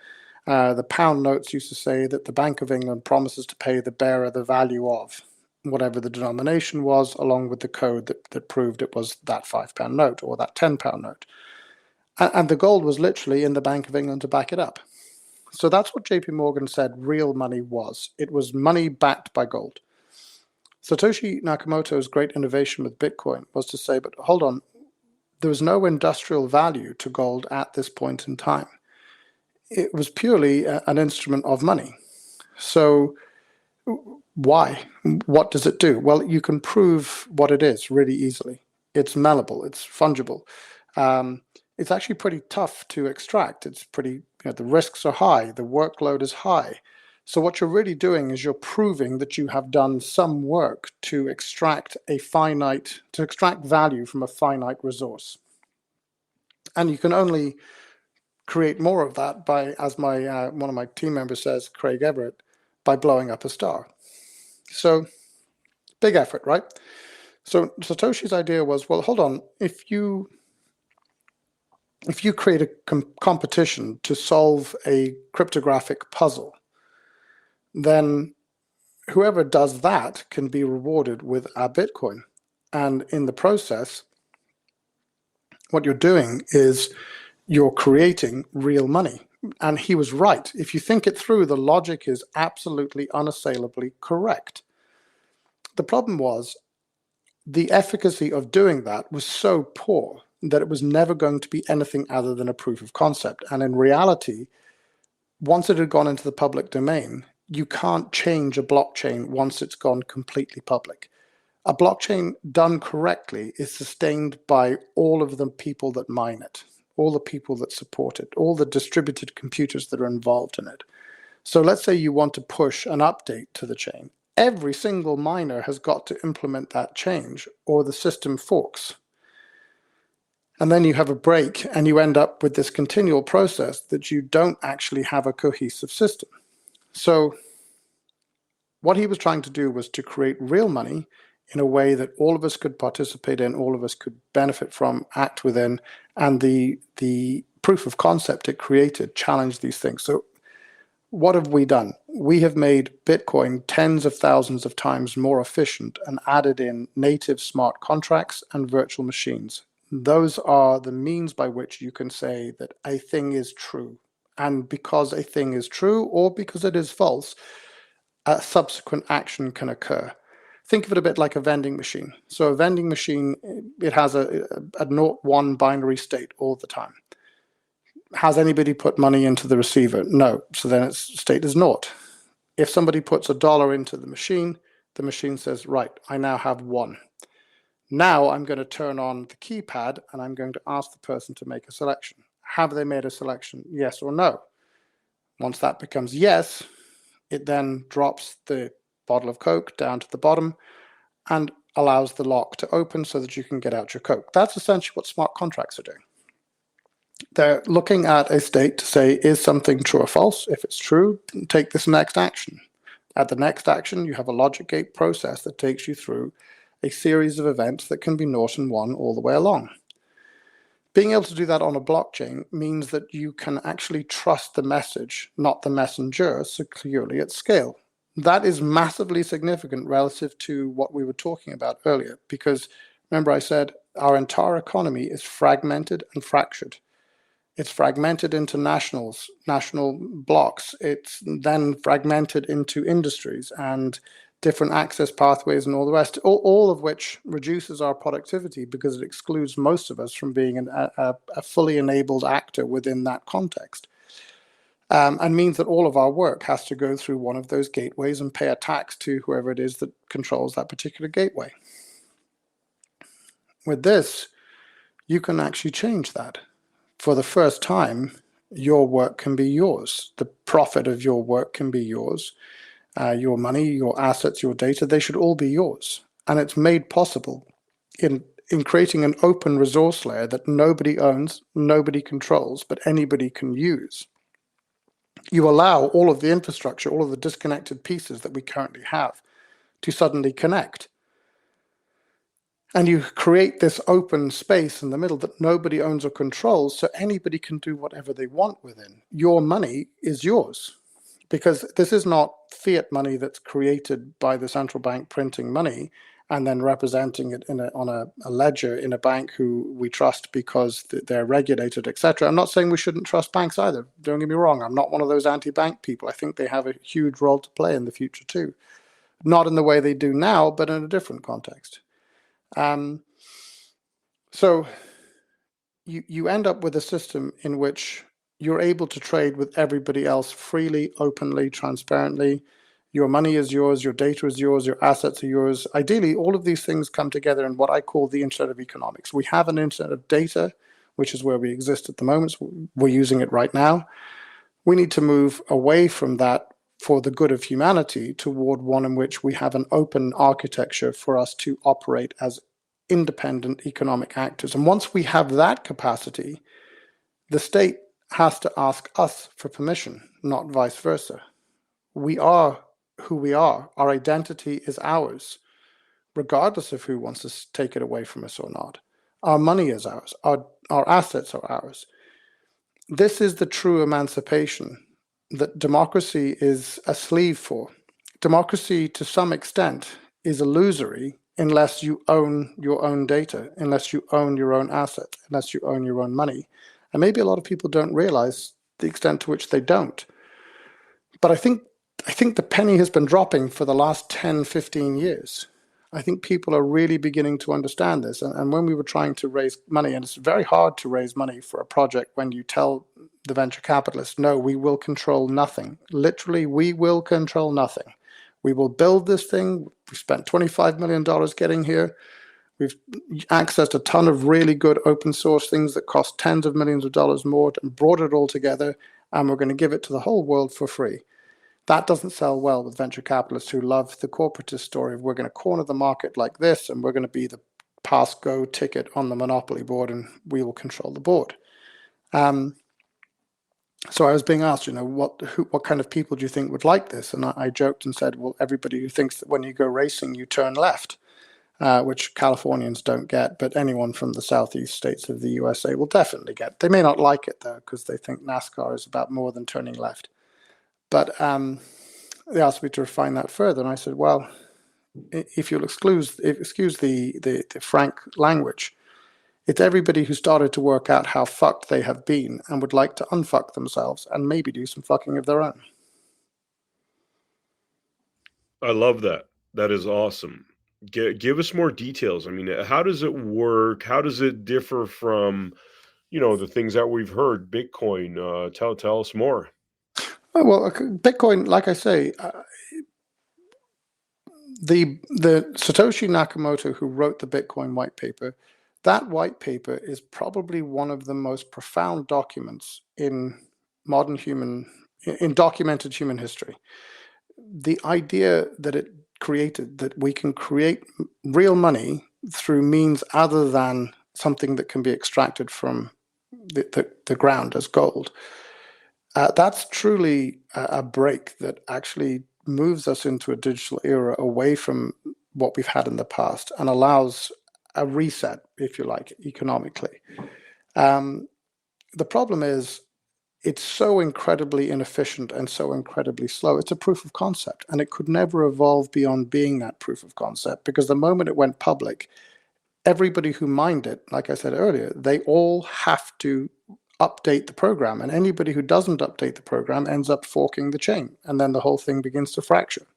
The pound notes used to say that the Bank of England promises to pay the bearer the value of whatever the denomination was, along with the code that proved it was that £5 note or that £10 note. And the gold was literally in the Bank of England to back it up. So that's what JP Morgan said real money was. It was money backed by gold. Satoshi Nakamoto's great innovation with Bitcoin was to say, but hold on, there was no industrial value to gold at this point in time. It was purely an instrument of money. So why? What does it do? Well, you can prove what it is really easily. It's malleable. It's fungible. It's actually pretty tough to extract. It's pretty, the risks are high. The workload is high. So what you're really doing is you're proving that you have done some work to extract value from a finite resource. And you can only create more of that by, as my one of my team members says, Craig Everett, by blowing up a star. So big effort, right? So Satoshi's idea was, well, hold on, if you create a competition to solve a cryptographic puzzle, then whoever does that can be rewarded with a Bitcoin. And in the process, what you're doing is you're creating real money. And he was right. If you think it through, the logic is absolutely unassailably correct. The problem was the efficacy of doing that was so poor that it was never going to be anything other than a proof of concept. And in reality, once it had gone into the public domain, you can't change a blockchain once it's gone completely public. A blockchain done correctly is sustained by all of the people that mine it, all the people that support it, all the distributed computers that are involved in it. So let's say you want to push an update to the chain. Every single miner has got to implement that change or the system forks. And then you have a break and you end up with this continual process that you don't actually have a cohesive system. So what he was trying to do was to create real money in a way that all of us could participate in, all of us could benefit from, act within, and the proof of concept it created challenged these things. So what have we done? We have made Bitcoin tens of thousands of times more efficient and added in native smart contracts and virtual machines. Those are the means by which you can say that a thing is true. And because a thing is true or because it is false, a subsequent action can occur. Think of it a bit like a vending machine. So a vending machine, it has a 0-1 binary state all the time. Has anybody put money into the receiver? No. So then its state is 0. If somebody puts $1 into the machine says, right, I now have 1. Now I'm going to turn on the keypad and I'm going to ask the person to make a selection. Have they made a selection? Yes or no? Once that becomes yes, it then drops the bottle of Coke down to the bottom and allows the lock to open so that you can get out your Coke. That's essentially what smart contracts are doing. They're looking at a state to say, is something true or false? If it's true, take this next action. At the next action, you have a logic gate process that takes you through a series of events that can be 0 and 1 all the way along. Being able to do that on a blockchain means that you can actually trust the message, not the messenger, securely at scale. That is massively significant relative to what we were talking about earlier, because remember I said our entire economy is fragmented and fractured. It's fragmented into national blocks. It's then fragmented into industries and different access pathways and all the rest, all of which reduces our productivity because it excludes most of us from being a fully enabled actor within that context. And means that all of our work has to go through one of those gateways and pay a tax to whoever it is that controls that particular gateway. With this, you can actually change that. For the first time, your work can be yours. The profit of your work can be yours. Your money, your assets, your data, they should all be yours. And it's made possible in creating an open resource layer that nobody owns, nobody controls, but anybody can use. You allow all of the infrastructure, all of the disconnected pieces that we currently have to suddenly connect. And you create this open space in the middle that nobody owns or controls, so anybody can do whatever they want within. Your money is yours, because this is not fiat money that's created by the central bank printing money and then representing it on a ledger in a bank who we trust because they're regulated, etc. I'm not saying we shouldn't trust banks either. Don't get me wrong. I'm not one of those anti-bank people. I think they have a huge role to play in the future too. Not in the way they do now, but in a different context. So you end up with a system in which you're able to trade with everybody else freely, openly, transparently. Your money is yours, your data is yours, your assets are yours. Ideally, all of these things come together in what I call the internet of economics. We have an internet of data, which is where we exist at the moment. So we're using it right now. We need to move away from that for the good of humanity toward one in which we have an open architecture for us to operate as independent economic actors. And once we have that capacity, the state has to ask us for permission, not vice versa. We are who we are. Our identity is ours, regardless of who wants to take it away from us or not. Our money is ours. Our assets are ours. This is the true emancipation that democracy is a sleeve for. Democracy, to some extent, is illusory unless you own your own data, unless you own your own assets, unless you own your own money. And maybe a lot of people don't realize the extent to which they don't. But I think the penny has been dropping for the last 10, 15 years. I think people are really beginning to understand this. And when we were trying to raise money, and it's very hard to raise money for a project when you tell the venture capitalists, no, we will control nothing. Literally, we will control nothing. We will build this thing. We spent $25 million getting here. We've accessed a ton of really good open source things that cost tens of millions of dollars more and brought it all together, and we're going to give it to the whole world for free. That doesn't sell well with venture capitalists who love the corporatist story of we're going to corner the market like this, and we're going to be the pass-go ticket on the monopoly board, and we will control the board. So I was being asked, what kind of people do you think would like this? And I joked and said, well, everybody who thinks that when you go racing, you turn left, which Californians don't get, but anyone from the southeast states of the USA will definitely get. They may not like it, though, because they think NASCAR is about more than turning left. But they asked me to refine that further, and I said, well, if you'll excuse the frank language, it's everybody who started to work out how fucked they have been and would like to unfuck themselves and maybe do some fucking of their own. I love that. That is awesome. Give us more details. I mean, how does it work? How does it differ from, the things that we've heard? Bitcoin. Tell us more. Well, Bitcoin, like I say, the Satoshi Nakamoto, who wrote the Bitcoin white paper, that white paper is probably one of the most profound documents in documented human history. The idea that it created, that we can create real money through means other than something that can be extracted from the ground as gold, that's truly a break that actually moves us into a digital era away from what we've had in the past and allows a reset, if you like, economically. The problem is it's so incredibly inefficient and so incredibly slow. It's a proof of concept, and it could never evolve beyond being that proof of concept, because the moment it went public, everybody who mined it, like I said earlier, they all have to update the program, and anybody who doesn't update the program ends up forking the chain, and then the whole thing begins to fracture.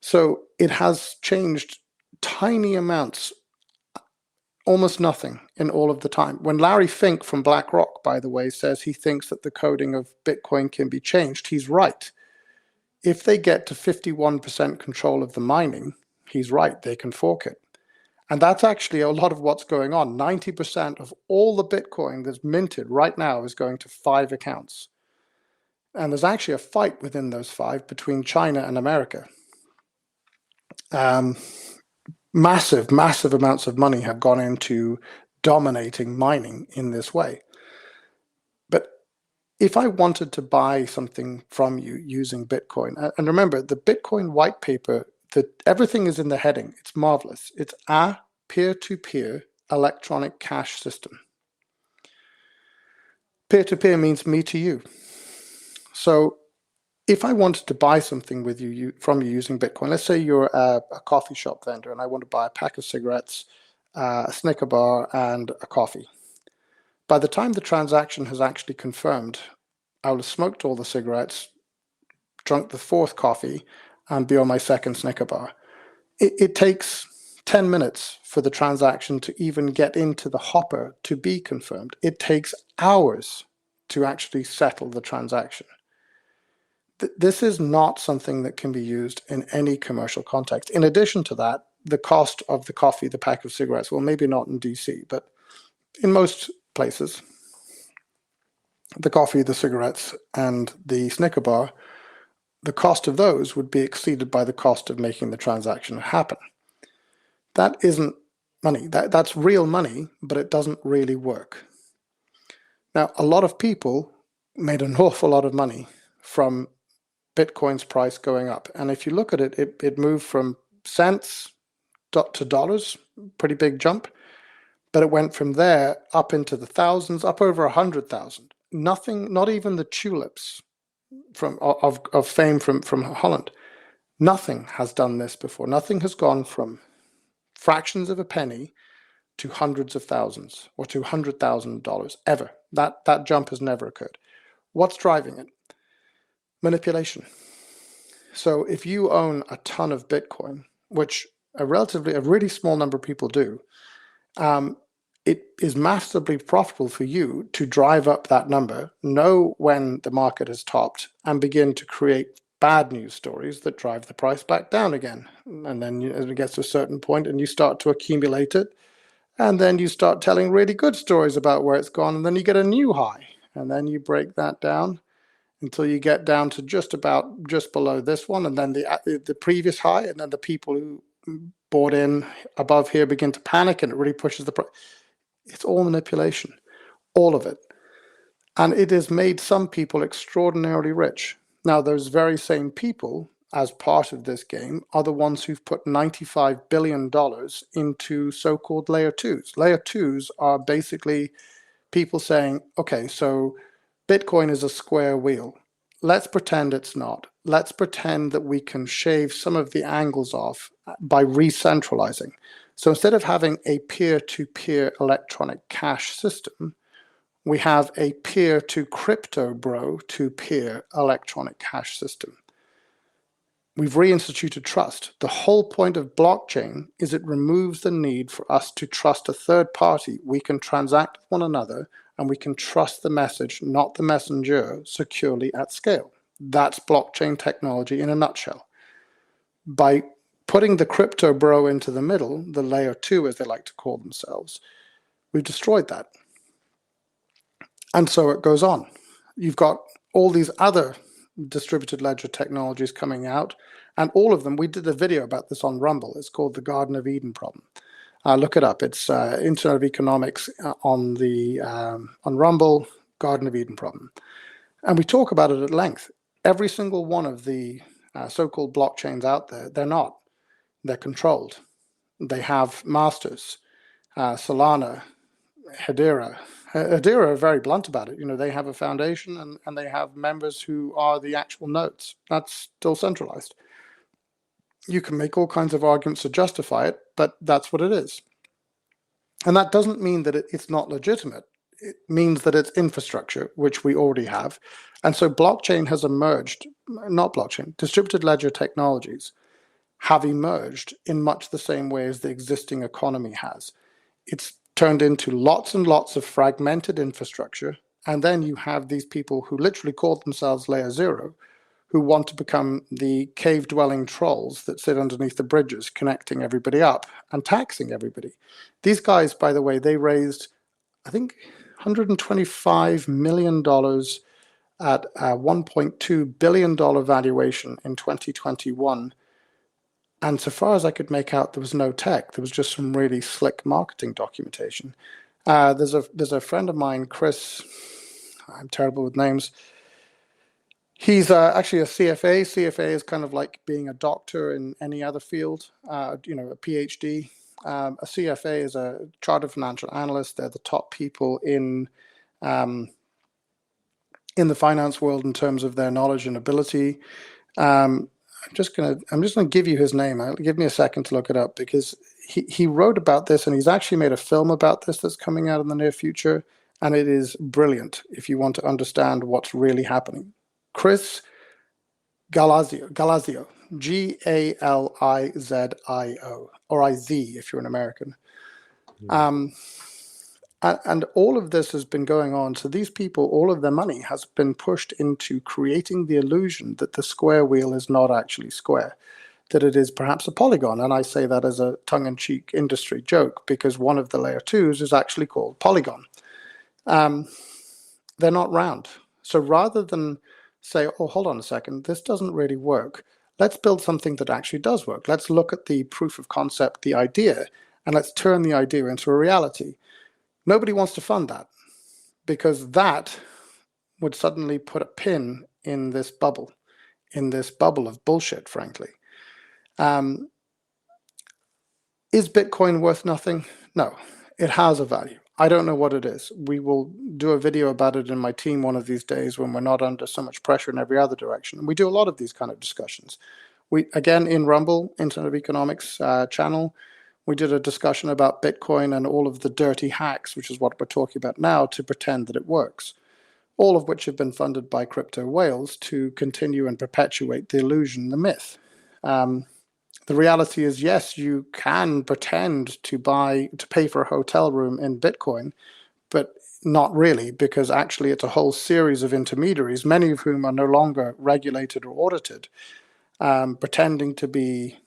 So it has changed tiny amounts, almost nothing in all of the time. When Larry Fink from BlackRock, by the way, says he thinks that the coding of Bitcoin can be changed, he's right. If they get to 51% control of the mining, he's right, they can fork it. And that's actually a lot of what's going on. 90% of all the Bitcoin that's minted right now is going to 5 accounts. And there's actually a fight within those 5 between China and America. Massive amounts of money have gone into dominating mining in this way. But if I wanted to buy something from you using Bitcoin, and remember, the Bitcoin white paper, everything is in the heading. It's marvelous. It's a peer-to-peer electronic cash system. Peer-to-peer means me to you. So if I wanted to buy something from you using Bitcoin, let's say you're a coffee shop vendor and I want to buy a pack of cigarettes, a Snicker bar, and a coffee. By the time the transaction has actually confirmed, I will have smoked all the cigarettes, drunk the 4th coffee, and be on my 2nd Snicker bar. It takes 10 minutes for the transaction to even get into the hopper to be confirmed. It takes hours to actually settle the transaction. This is not something that can be used in any commercial context. In addition to that, the cost of the coffee, the pack of cigarettes, well, maybe not in DC, but in most places, the coffee, the cigarettes, and the Snicker bar, the cost of those would be exceeded by the cost of making the transaction happen. That isn't money. That's real money, but it doesn't really work. Now, a lot of people made an awful lot of money from Bitcoin's price going up. And if you look at it, it moved from cents to dollars, pretty big jump. But it went from there up into the thousands, up over 100,000. Nothing, not even the tulips of fame from Holland. Nothing has done this before. Nothing has gone from fractions of a penny to hundreds of thousands or to $100,000 ever. That jump has never occurred. What's driving it? Manipulation. So if you own a ton of Bitcoin, which a really small number of people do, it is massively profitable for you to drive up that number, know when the market has topped, and begin to create bad news stories that drive the price back down again. And then it gets to a certain point and you start to accumulate it. And then you start telling really good stories about where it's gone. And then you get a new high. And then you break that down until you get down to just below this one. And then the previous high. And then the people who bought in above here begin to panic and it really pushes the price. It's all manipulation, all of it. And it has made some people extraordinarily rich. Now, those very same people, as part of this game, are the ones who've put $95 billion into so-called layer twos. Layer twos are basically people saying, okay, so Bitcoin is a square wheel. Let's pretend it's not. Let's pretend that we can shave some of the angles off by re-centralizing. So instead of having a peer-to-peer electronic cash system, we have a peer-to-crypto bro-to-peer electronic cash system. We've reinstituted trust. The whole point of blockchain is it removes the need for us to trust a third party. We can transact with one another and we can trust the message, not the messenger, securely at scale. That's blockchain technology in a nutshell. By putting the crypto bro into the middle, the layer two, as they like to call themselves, we've destroyed that. And so it goes on. You've got all these other distributed ledger technologies coming out, and all of them, we did a video about this on Rumble. It's called the Garden of Eden problem. Look it up. It's Internet of Economics on Rumble, Garden of Eden problem. And we talk about it at length. Every single one of the so-called blockchains out there, they're not. They're controlled. They have masters. Solana, Hedera. Hedera are very blunt about it. You know, they have a foundation and they have members who are the actual nodes. That's still centralized. You can make all kinds of arguments to justify it, but that's what it is. And that doesn't mean that it's not legitimate. It means that it's infrastructure, which we already have. And so blockchain has emerged, not blockchain, distributed ledger technologies have emerged in much the same way as the existing economy has. It's turned into lots and lots of fragmented infrastructure. And then you have these people who literally call themselves layer zero, who want to become the cave-dwelling trolls that sit underneath the bridges, connecting everybody up and taxing everybody. These guys, by the way, they raised, I think, $125 million at a $1.2 billion valuation in 2021. And so far as I could make out, there was no tech. There was just some really slick marketing documentation. There's a friend of mine, Chris, I'm terrible with names. He's actually a CFA. CFA is kind of like being a doctor in any other field, a PhD. A CFA is a chartered financial analyst. They're the top people in the finance world in terms of their knowledge and ability. I'm just gonna give you his name. Give me a second to look it up, because he wrote about this and he's actually made a film about this that's coming out in the near future, and it is brilliant if you want to understand what's really happening. Chris Galazio, Galizio, or IZ if you're an American. And all of this has been going on. So these people, all of their money has been pushed into creating the illusion that the square wheel is not actually square, that it is perhaps a polygon. And I say that as a tongue-in-cheek industry joke, because one of the layer twos is actually called Polygon. They're not round. So rather than say, oh, hold on a second, this doesn't really work, let's build something that actually does work. Let's look at the proof of concept, the idea, and let's turn the idea into a reality. Nobody wants to fund that, because that would suddenly put a pin in this bubble of bullshit, frankly. Is Bitcoin worth nothing? No, it has a value. I don't know what it is. We will do a video about it in my team one of these days when we're not under so much pressure in every other direction. And we do a lot of these kind of discussions. We, again, in Rumble, Internet of Economics channel, we did a discussion about Bitcoin and all of the dirty hacks, which is what we're talking about now, to pretend that it works, all of which have been funded by crypto whales to continue and perpetuate the illusion, the myth. The reality is, yes, you can pretend to pay for a hotel room in Bitcoin, but not really, because actually it's a whole series of intermediaries, many of whom are no longer regulated or audited, pretending to be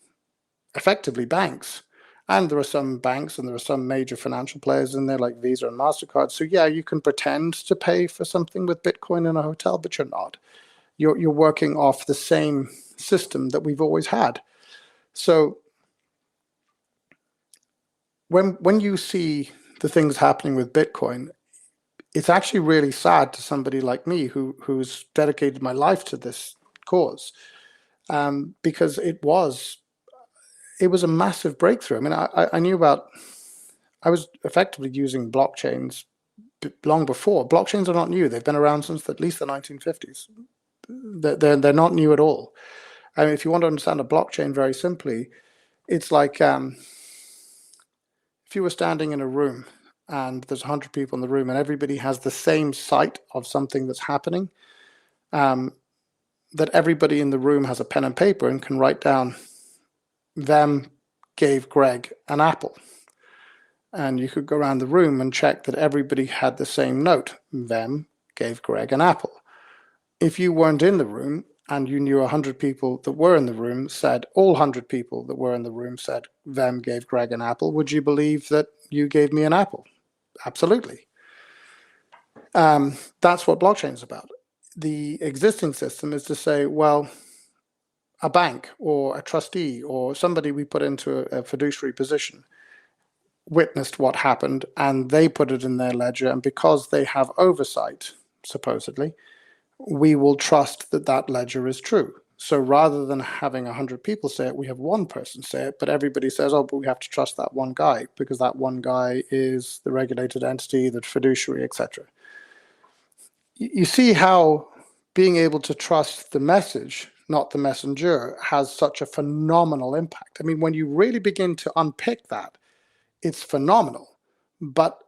effectively banks. And there are some banks and there are some major financial players in there like Visa and MasterCard. So yeah, you can pretend to pay for something with Bitcoin in a hotel, but you're not. You're working off the same system that we've always had. So when you see the things happening with Bitcoin, it's actually really sad to somebody like me who's dedicated my life to this cause, because it was a massive breakthrough. I mean, I knew about, I was effectively using blockchains long before. Blockchains are not new. They've been around since at least the 1950s. They're not new at all. I mean, if you want to understand a blockchain very simply, it's like if you were standing in a room and there's 100 people in the room and everybody has the same sight of something that's happening, that everybody in the room has a pen and paper and can write down, them gave Greg an apple. And you could go around the room and check that everybody had the same note, them gave Greg an apple. If you weren't in the room and you knew 100 people that were in the room said, all 100 people that were in the room said, them gave Greg an apple, would you believe that you gave me an apple? Absolutely. That's what blockchain is about. The existing system is to say, well, a bank or a trustee or somebody we put into a fiduciary position witnessed what happened and they put it in their ledger, and because they have oversight, supposedly, we will trust that that ledger is true. So rather than having 100 people say it, we have one person say it, but everybody says, oh, but we have to trust that one guy because that one guy is the regulated entity, the fiduciary, etc. You see how being able to trust the message, not the messenger, has such a phenomenal impact. I mean, when you really begin to unpick that, it's phenomenal. But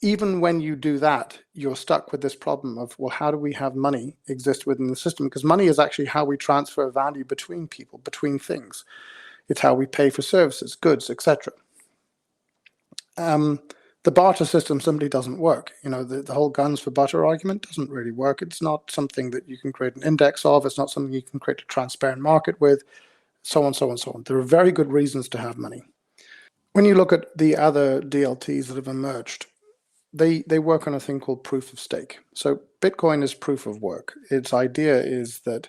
even when you do that, you're stuck with this problem of, well, how do we have money exist within the system? Because money is actually how we transfer value between people, between things. It's how we pay for services, goods, etc. The barter system simply doesn't work. You know, the whole guns for butter argument doesn't really work. It's not something that you can create an index of. It's not something you can create a transparent market with, so on, so on, so on. There are very good reasons to have money. When you look at the other DLTs that have emerged, they work on a thing called proof of stake. So Bitcoin is proof of work. Its idea is that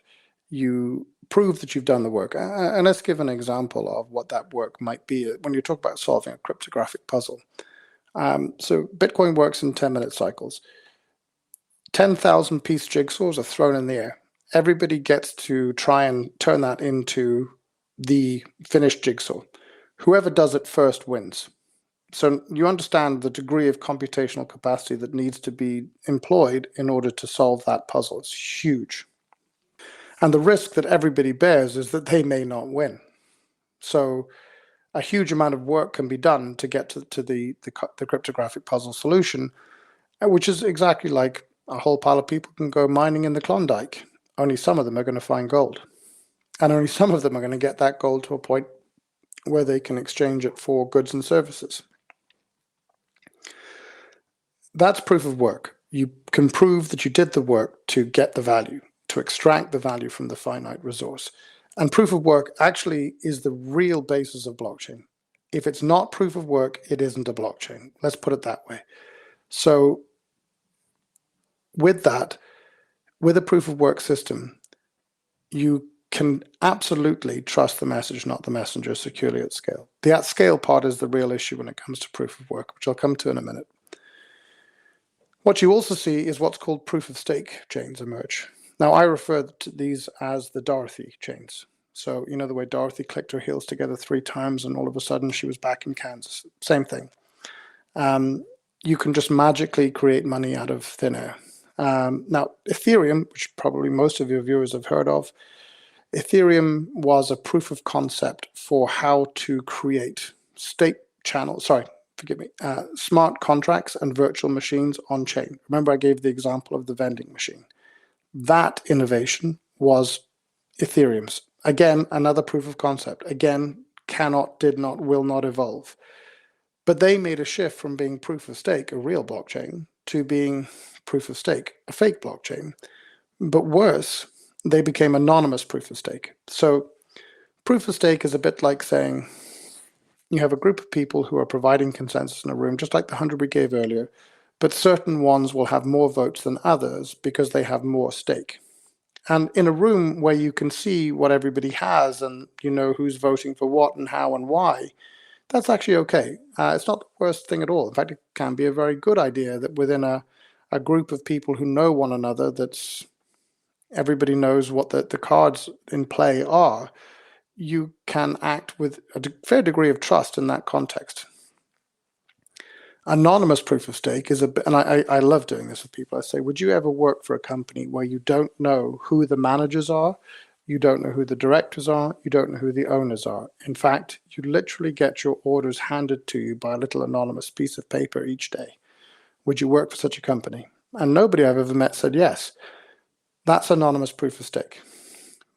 you prove that you've done the work. And let's give an example of what that work might be when you talk about solving a cryptographic puzzle. So Bitcoin works in 10-minute cycles. 10,000 piece jigsaws are thrown in the air. Everybody gets to try and turn that into the finished jigsaw. Whoever does it first wins. So you understand the degree of computational capacity that needs to be employed in order to solve that puzzle. It's huge. And the risk that everybody bears is that they may not win. So a huge amount of work can be done to get to the cryptographic puzzle solution, which is exactly like a whole pile of people can go mining in the Klondike. Only some of them are going to find gold. And only some of them are going to get that gold to a point where they can exchange it for goods and services. That's proof of work. You can prove that you did the work to get the value, to extract the value from the finite resource. And proof of work actually is the real basis of blockchain. If it's not proof of work, it isn't a blockchain. Let's put it that way. So with that, with a proof of work system, you can absolutely trust the message, not the messenger, securely at scale. The at scale part is the real issue when it comes to proof of work, which I'll come to in a minute. What you also see is what's called proof of stake chains emerge. Now, I refer to these as the Dorothy chains. So, you know, the way Dorothy clicked her heels together 3 times and all of a sudden she was back in Kansas. Same thing. You can just magically create money out of thin air. Now, Ethereum, which probably most of your viewers have heard of, Ethereum was a proof of concept for how to create state channels, smart contracts and virtual machines on chain. Remember, I gave the example of the vending machine. That innovation was Ethereum's. Again, another proof of concept. Again, cannot, did not, will not evolve. But they made a shift from being proof of stake, a real blockchain, to being proof of stake, a fake blockchain. But worse, they became anonymous proof of stake. So proof of stake is a bit like saying you have a group of people who are providing consensus in a room, just like the 100 we gave earlier, but certain ones will have more votes than others because they have more stake. And in a room where you can see what everybody has and you know who's voting for what and how and why, that's actually okay. It's not the worst thing at all. In fact, it can be a very good idea that within a group of people who know one another, that's everybody knows what the cards in play are, you can act with a fair degree of trust in that context. Anonymous proof of stake is and I love doing this with people. I say, would you ever work for a company where you don't know who the managers are, you don't know who the directors are, you don't know who the owners are? In fact, you literally get your orders handed to you by a little anonymous piece of paper each day. Would you work for such a company? And nobody I've ever met said yes. That's anonymous proof of stake,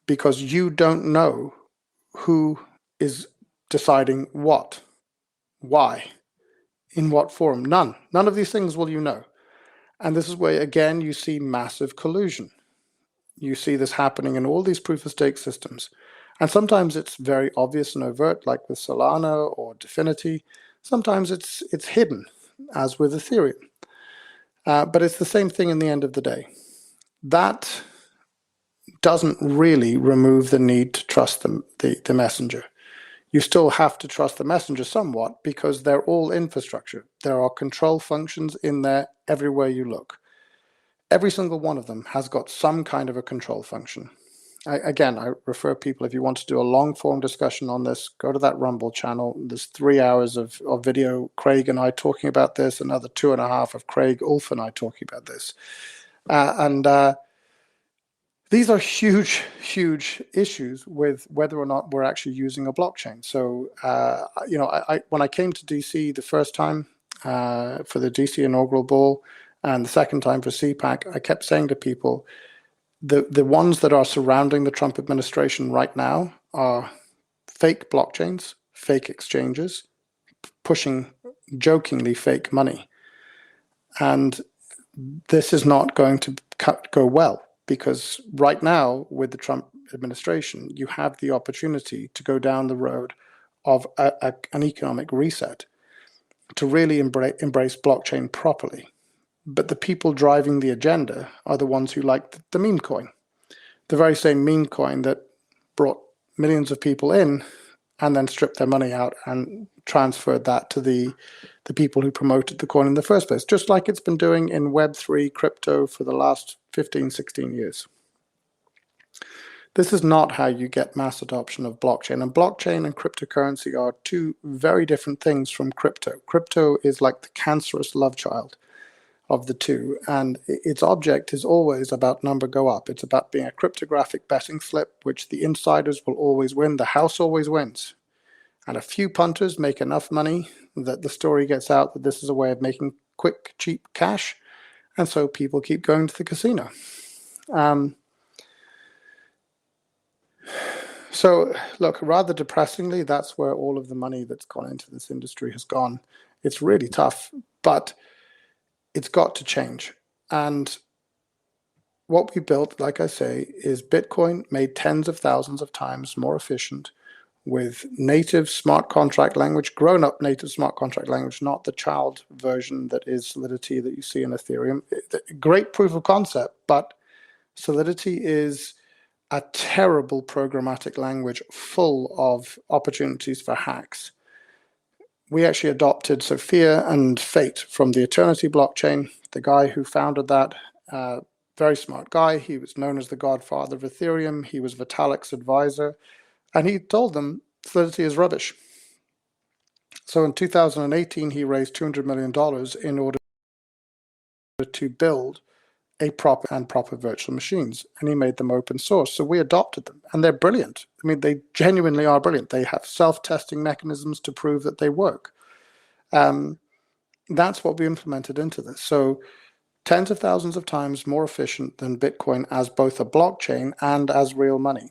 because you don't know who is deciding what, why, in what forum. None of these things will you know. And this is where, again, you see massive collusion. You see this happening in all these proof of stake systems. And sometimes it's very obvious and overt, like with Solana or Dfinity. Sometimes it's hidden, as with Ethereum. But it's the same thing in the end of the day. That doesn't really remove the need to trust the messenger. You still have to trust the messenger somewhat because they're all infrastructure. There are control functions in there everywhere you look. Every single one of them has got some kind of a control function. I refer people, if you want to do a long form discussion on this, go to that Rumble channel. There's 3 hours of video, Craig and I talking about this, another 2.5 of Craig, Ulf and I talking about this. These are huge, huge issues with whether or not we're actually using a blockchain. So, when I came to DC the first time for the DC inaugural ball and the second time for CPAC, I kept saying to people, the ones that are surrounding the Trump administration right now are fake blockchains, fake exchanges, pushing jokingly fake money. And this is not going to go well. Because right now, with the Trump administration, you have the opportunity to go down the road of an economic reset, to really embrace blockchain properly. But the people driving the agenda are the ones who like the meme coin, the very same meme coin that brought millions of people in and then stripped their money out and transferred that to the people who promoted the coin in the first place, just like it's been doing in Web3 crypto for the last 15, 16 years. This is not how you get mass adoption of blockchain. And blockchain and cryptocurrency are two very different things from crypto. Crypto is like the cancerous love child of the two. And its object is always about number go up. It's about being a cryptographic betting slip, which the insiders will always win. The house always wins. And a few punters make enough money that the story gets out that this is a way of making quick, cheap cash. And so people keep going to the casino. So look, rather depressingly, that's where all of the money that's gone into this industry has gone. It's really tough, but it's got to change. And what we built, like I say, is Bitcoin made tens of thousands of times more efficient with native smart contract language, grown-up native smart contract language, not the child version that is Solidity that you see in Ethereum. Great proof of concept, but Solidity is a terrible programmatic language full of opportunities for hacks. We actually adopted Sophia and Fate from the Eternity blockchain. The guy who founded that, very smart guy. He was known as the godfather of Ethereum. He was Vitalik's advisor. And he told them Solidity is rubbish. So in 2018, he raised $200 million in order to build a proper virtual machines. And he made them open source. So we adopted them. And they're brilliant. I mean, they genuinely are brilliant. They have self-testing mechanisms to prove that they work. That's what we implemented into this. So tens of thousands of times more efficient than Bitcoin as both a blockchain and as real money.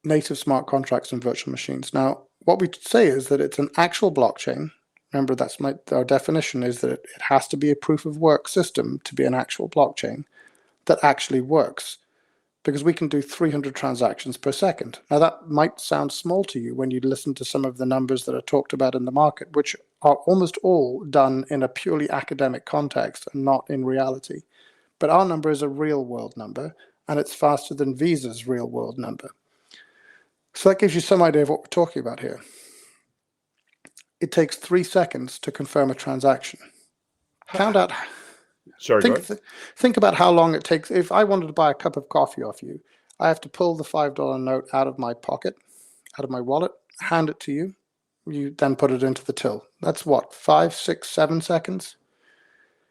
native smart contracts and virtual machines. Now, what we say is that it's an actual blockchain. Remember, our definition is that it has to be a proof of work system to be an actual blockchain that actually works, because we can do 300 transactions per second. Now, that might sound small to you when you listen to some of the numbers that are talked about in the market, which are almost all done in a purely academic context and not in reality. But our number is a real world number, and it's faster than Visa's real world number. So that gives you some idea of what we're talking about here. It takes 3 seconds to confirm a transaction. Count out. Sorry, think about how long it takes. If I wanted to buy a cup of coffee off you, I have to pull the $5 note out of my pocket, out of my wallet, hand it to you. You then put it into the till. That's what, 5, 6, 7 seconds?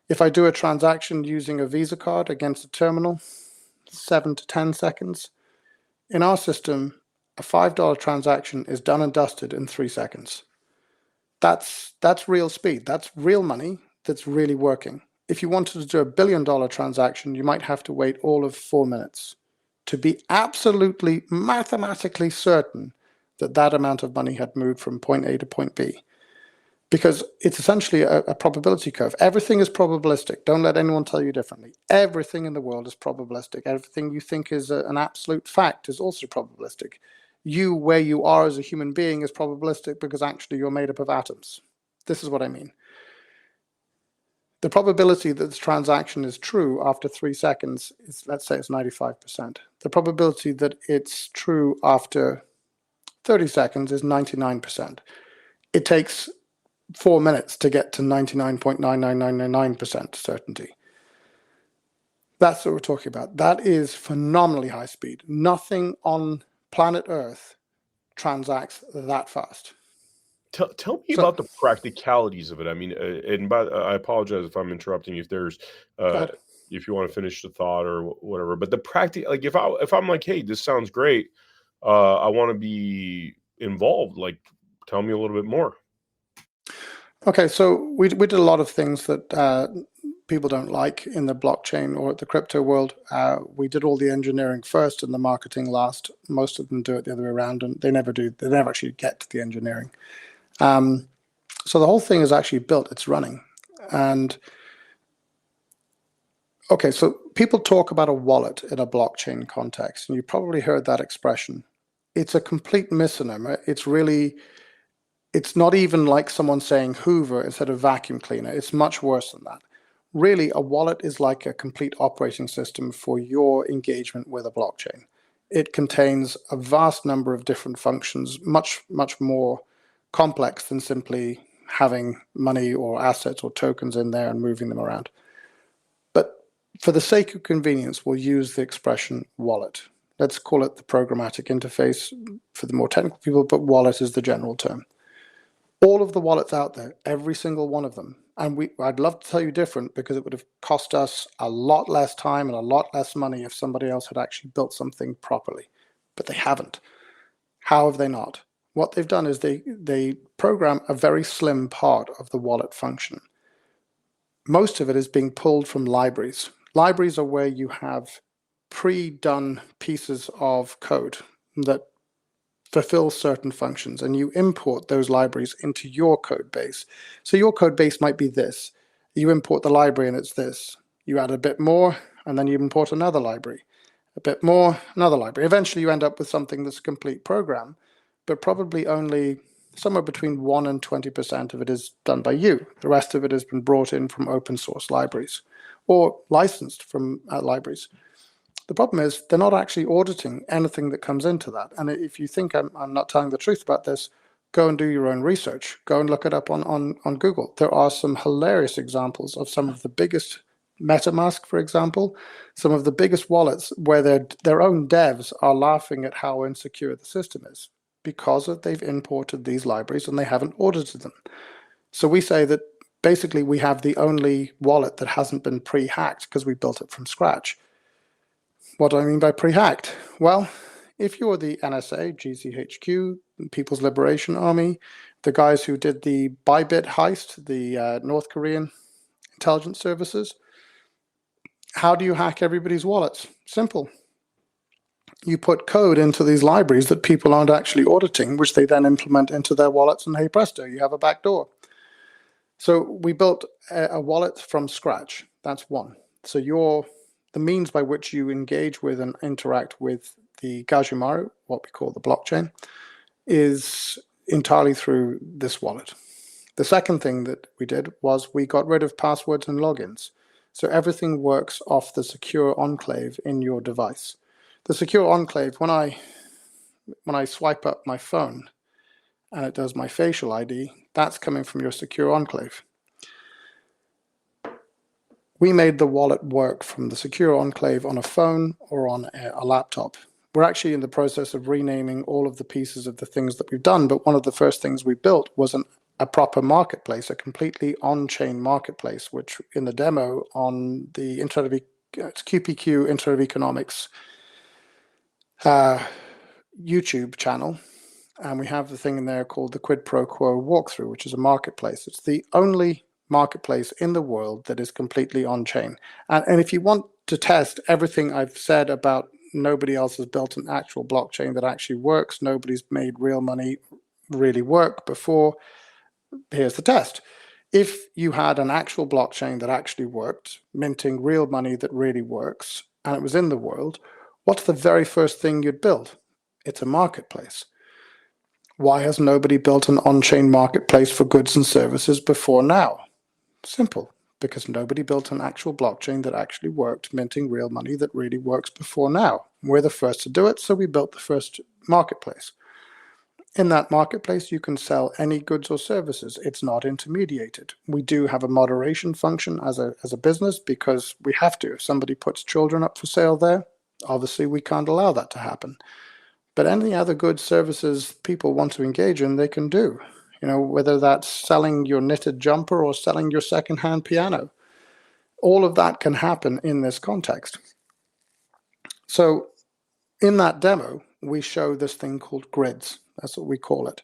If I do a transaction using a Visa card against a terminal, 7 to 10 seconds. In our system, a $5 transaction is done and dusted in 3 seconds. That's real speed. That's real money that's really working. If you wanted to do a $1 billion transaction, you might have to wait all of 4 minutes to be absolutely mathematically certain that that amount of money had moved from point A to point B. Because it's essentially a probability curve. Everything is probabilistic. Don't let anyone tell you differently. Everything in the world is probabilistic. Everything you think is an absolute fact is also probabilistic. You, where you are as a human being, is probabilistic because actually you're made up of atoms. This is what I mean. The probability that this transaction is true after 3 seconds is, let's say, it's 95%. The probability that it's true after 30 seconds is 99%. It takes 4 minutes to get to 99.99999% certainty. That's what we're talking about. That is phenomenally high speed. Nothing on planet Earth transacts that fast. Tell me about the practicalities of it. I mean, I apologize if I'm interrupting you, if you want to finish the thought or whatever. But the like if I'm like, hey, this sounds great, I want to be involved. Like, tell me a little bit more. Okay, so we did a lot of things that people don't like in the blockchain or the crypto world. We did all the engineering first and the marketing last. Most of them do it the other way around, and they never actually get to the engineering. So the whole thing is actually built, it's running. And okay, so people talk about a wallet in a blockchain context, and you probably heard that expression. It's a complete misnomer. It's not even like someone saying Hoover instead of vacuum cleaner. It's much worse than that. Really, a wallet is like a complete operating system for your engagement with a blockchain. It contains a vast number of different functions, much, much more complex than simply having money or assets or tokens in there and moving them around. But for the sake of convenience, we'll use the expression wallet. Let's call it the programmatic interface for the more technical people, but wallet is the general term. All of the wallets out there, every single one of them, and I'd love to tell you different because it would have cost us a lot less time and a lot less money if somebody else had actually built something properly, but they haven't. How have they not? What they've done is they program a very slim part of the wallet function. Most of it is being pulled from libraries. Libraries are where you have pre-done pieces of code that fulfill certain functions, and you import those libraries into your code base. So your code base might be this. You import the library and it's this. You add a bit more, and then you import another library. A bit more, another library. Eventually you end up with something that's a complete program, but probably only somewhere between 1% and 20% of it is done by you. The rest of it has been brought in from open source libraries or licensed from libraries. The problem is they're not actually auditing anything that comes into that. And if you think I'm not telling the truth about this, go and do your own research. Go and look it up on Google. There are some hilarious examples of some of the biggest, MetaMask, for example, some of the biggest wallets where their own devs are laughing at how insecure the system is because they've imported these libraries and they haven't audited them. So we say that basically we have the only wallet that hasn't been pre-hacked because we built it from scratch. What do I mean by pre-hacked? Well, if you're the NSA, GCHQ, People's Liberation Army, the guys who did the Bybit heist, the North Korean intelligence services, how do you hack everybody's wallets? Simple. you put code into these libraries that people aren't actually auditing, which they then implement into their wallets, and hey presto, you have a backdoor. So we built a wallet from scratch. That's one. So the means by which you engage with and interact with the Gajimaru, what we call the blockchain, is entirely through this wallet. The second thing that we did was we got rid of passwords and logins. So everything works off the secure enclave in your device. The secure enclave, when I swipe up my phone and it does my facial ID, that's coming from your secure enclave. We made the wallet work from the secure enclave on a phone or on a laptop. We're actually in the process of renaming all of the pieces of the things that we've done, but one of the first things we built was a proper marketplace, a completely on-chain marketplace, which in the demo on the QPQ Internet of Economics YouTube channel, and we have the thing in there called the Quid Pro Quo Walkthrough, which is a marketplace. It's the only marketplace in the world that is completely on-chain. And if you want to test everything I've said about nobody else has built an actual blockchain that actually works, nobody's made real money really work before, here's the test. If you had an actual blockchain that actually worked, minting real money that really works, and it was in the world, what's the very first thing you'd build? It's a marketplace. Why has nobody built an on-chain marketplace for goods and services before now? Simple, because nobody built an actual blockchain that actually worked, minting real money that really works before now. We're the first to do it, so we built the first marketplace. In that marketplace, you can sell any goods or services. It's not intermediated. We do have a moderation function as a business because we have to. If somebody puts children up for sale there, obviously we can't allow that to happen. But any other goods, services people want to engage in, they can do. Whether that's selling your knitted jumper or selling your secondhand piano. All of that can happen in this context. So in that demo, we show this thing called grids. That's what we call it.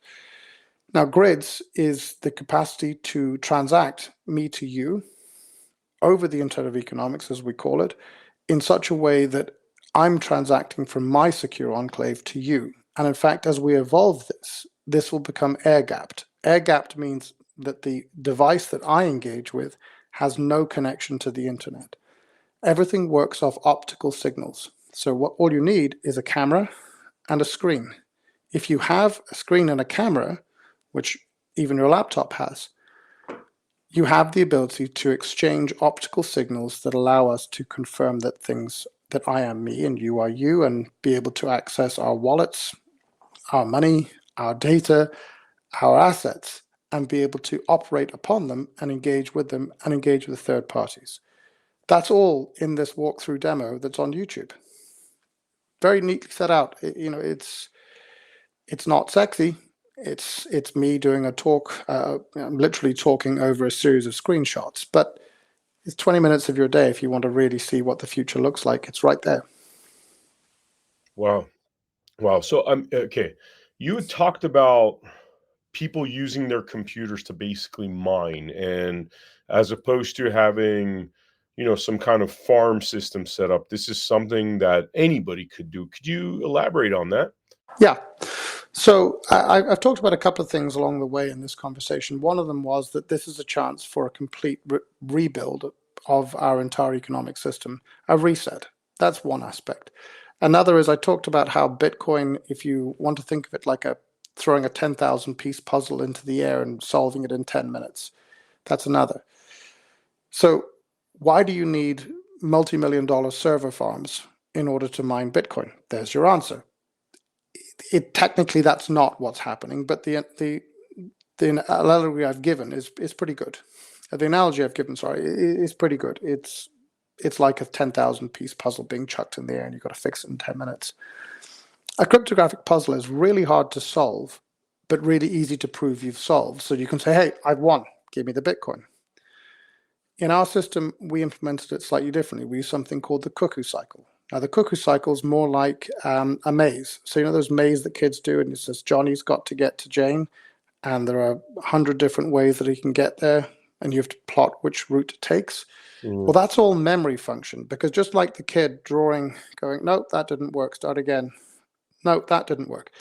Now, grids is the capacity to transact me to you over the Internet of Economics, as we call it, in such a way that I'm transacting from my secure enclave to you. And in fact, as we evolve this will become air-gapped. Air-gapped means that the device that I engage with has no connection to the internet. Everything works off optical signals. So all you need is a camera and a screen. If you have a screen and a camera, which even your laptop has, you have the ability to exchange optical signals that allow us to confirm that I am me and you are you, and be able to access our wallets, our money, our data, our assets, and be able to operate upon them and engage with them and engage with third parties. That's all in this walkthrough demo that's on YouTube. Very neatly set out. It's not sexy. It's me doing a talk. I'm literally talking over a series of screenshots, but it's 20 minutes of your day if you want to really see what the future looks like. It's right there. Wow. So okay. You talked about people using their computers to basically mine, and as opposed to having, some kind of farm system set up, this is something that anybody could do. Could you elaborate on that? Yeah. So I've talked about a couple of things along the way in this conversation. One of them was that this is a chance for a complete rebuild of our entire economic system, a reset. That's one aspect. Another is I talked about how Bitcoin, if you want to think of it like throwing a 10,000 piece puzzle into the air and solving it in 10 minutes. That's another. So why do you need multi-million-dollar server farms in order to mine Bitcoin? There's your answer. Technically, that's not what's happening, but the analogy I've given is pretty good. The analogy I've given, is pretty good. It's like a 10,000 piece puzzle being chucked in the air and you've got to fix it in 10 minutes. A cryptographic puzzle is really hard to solve, but really easy to prove you've solved. So you can say, hey, I've won. Give me the Bitcoin. In our system, we implemented it slightly differently. We use something called the cuckoo cycle. Now, the cuckoo cycle is more like a maze. So, those mazes that kids do, and it says Johnny's got to get to Jane, and there are 100 different ways that he can get there. and you have to plot which route it takes. Mm. Well, that's all memory function, because just like the kid drawing, going, nope, that didn't work, start again. Nope, that didn't work.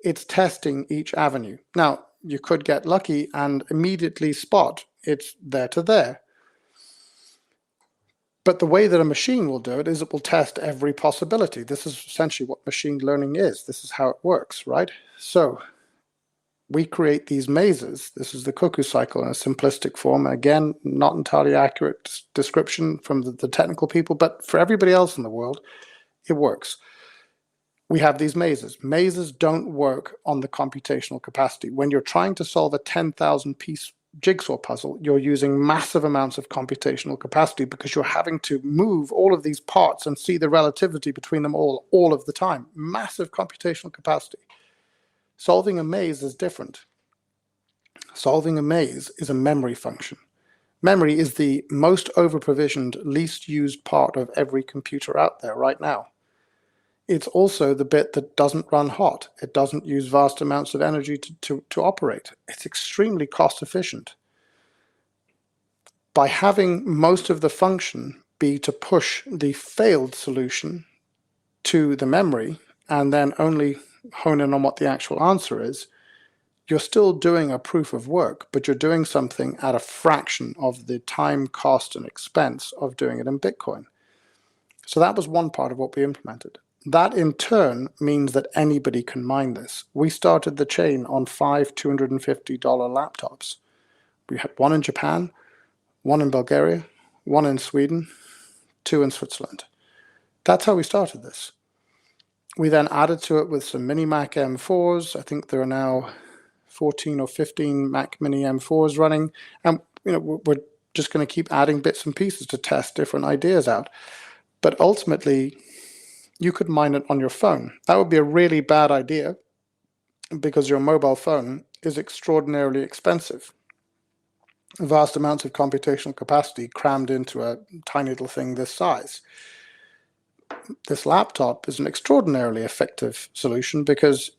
It's testing each avenue. Now, you could get lucky and immediately spot it's there to there. But the way that a machine will do it is it will test every possibility. This is essentially what machine learning is. This is how it works, right? So we create these mazes. This is the cuckoo cycle in a simplistic form. Again, not entirely accurate description from the technical people, but for everybody else in the world, it works. We have these mazes. Mazes don't work on the computational capacity. When you're trying to solve a 10,000 piece jigsaw puzzle, you're using massive amounts of computational capacity because you're having to move all of these parts and see the relativity between them all of the time. Massive computational capacity. Solving a maze is different. Solving a maze is a memory function. Memory is the most over-provisioned, least used part of every computer out there right now. It's also the bit that doesn't run hot. It doesn't use vast amounts of energy to operate. It's extremely cost efficient. By having most of the function be to push the failed solution to the memory and then only hone in on what the actual answer is, you're still doing a proof of work, but you're doing something at a fraction of the time, cost, and expense of doing it in Bitcoin. So that was one part of what we implemented. That in turn means that anybody can mine this. We started the chain on 5 $250 laptops. We had one in Japan, one in Bulgaria, one in Sweden, 2 in Switzerland. That's how we started this. We then added to it with some mini Mac M4s. I think there are now 14 or 15 Mac mini M4s running. And we're just going to keep adding bits and pieces to test different ideas out. But ultimately, you could mine it on your phone. That would be a really bad idea because your mobile phone is extraordinarily expensive. Vast amounts of computational capacity crammed into a tiny little thing this size. This laptop is an extraordinarily effective solution because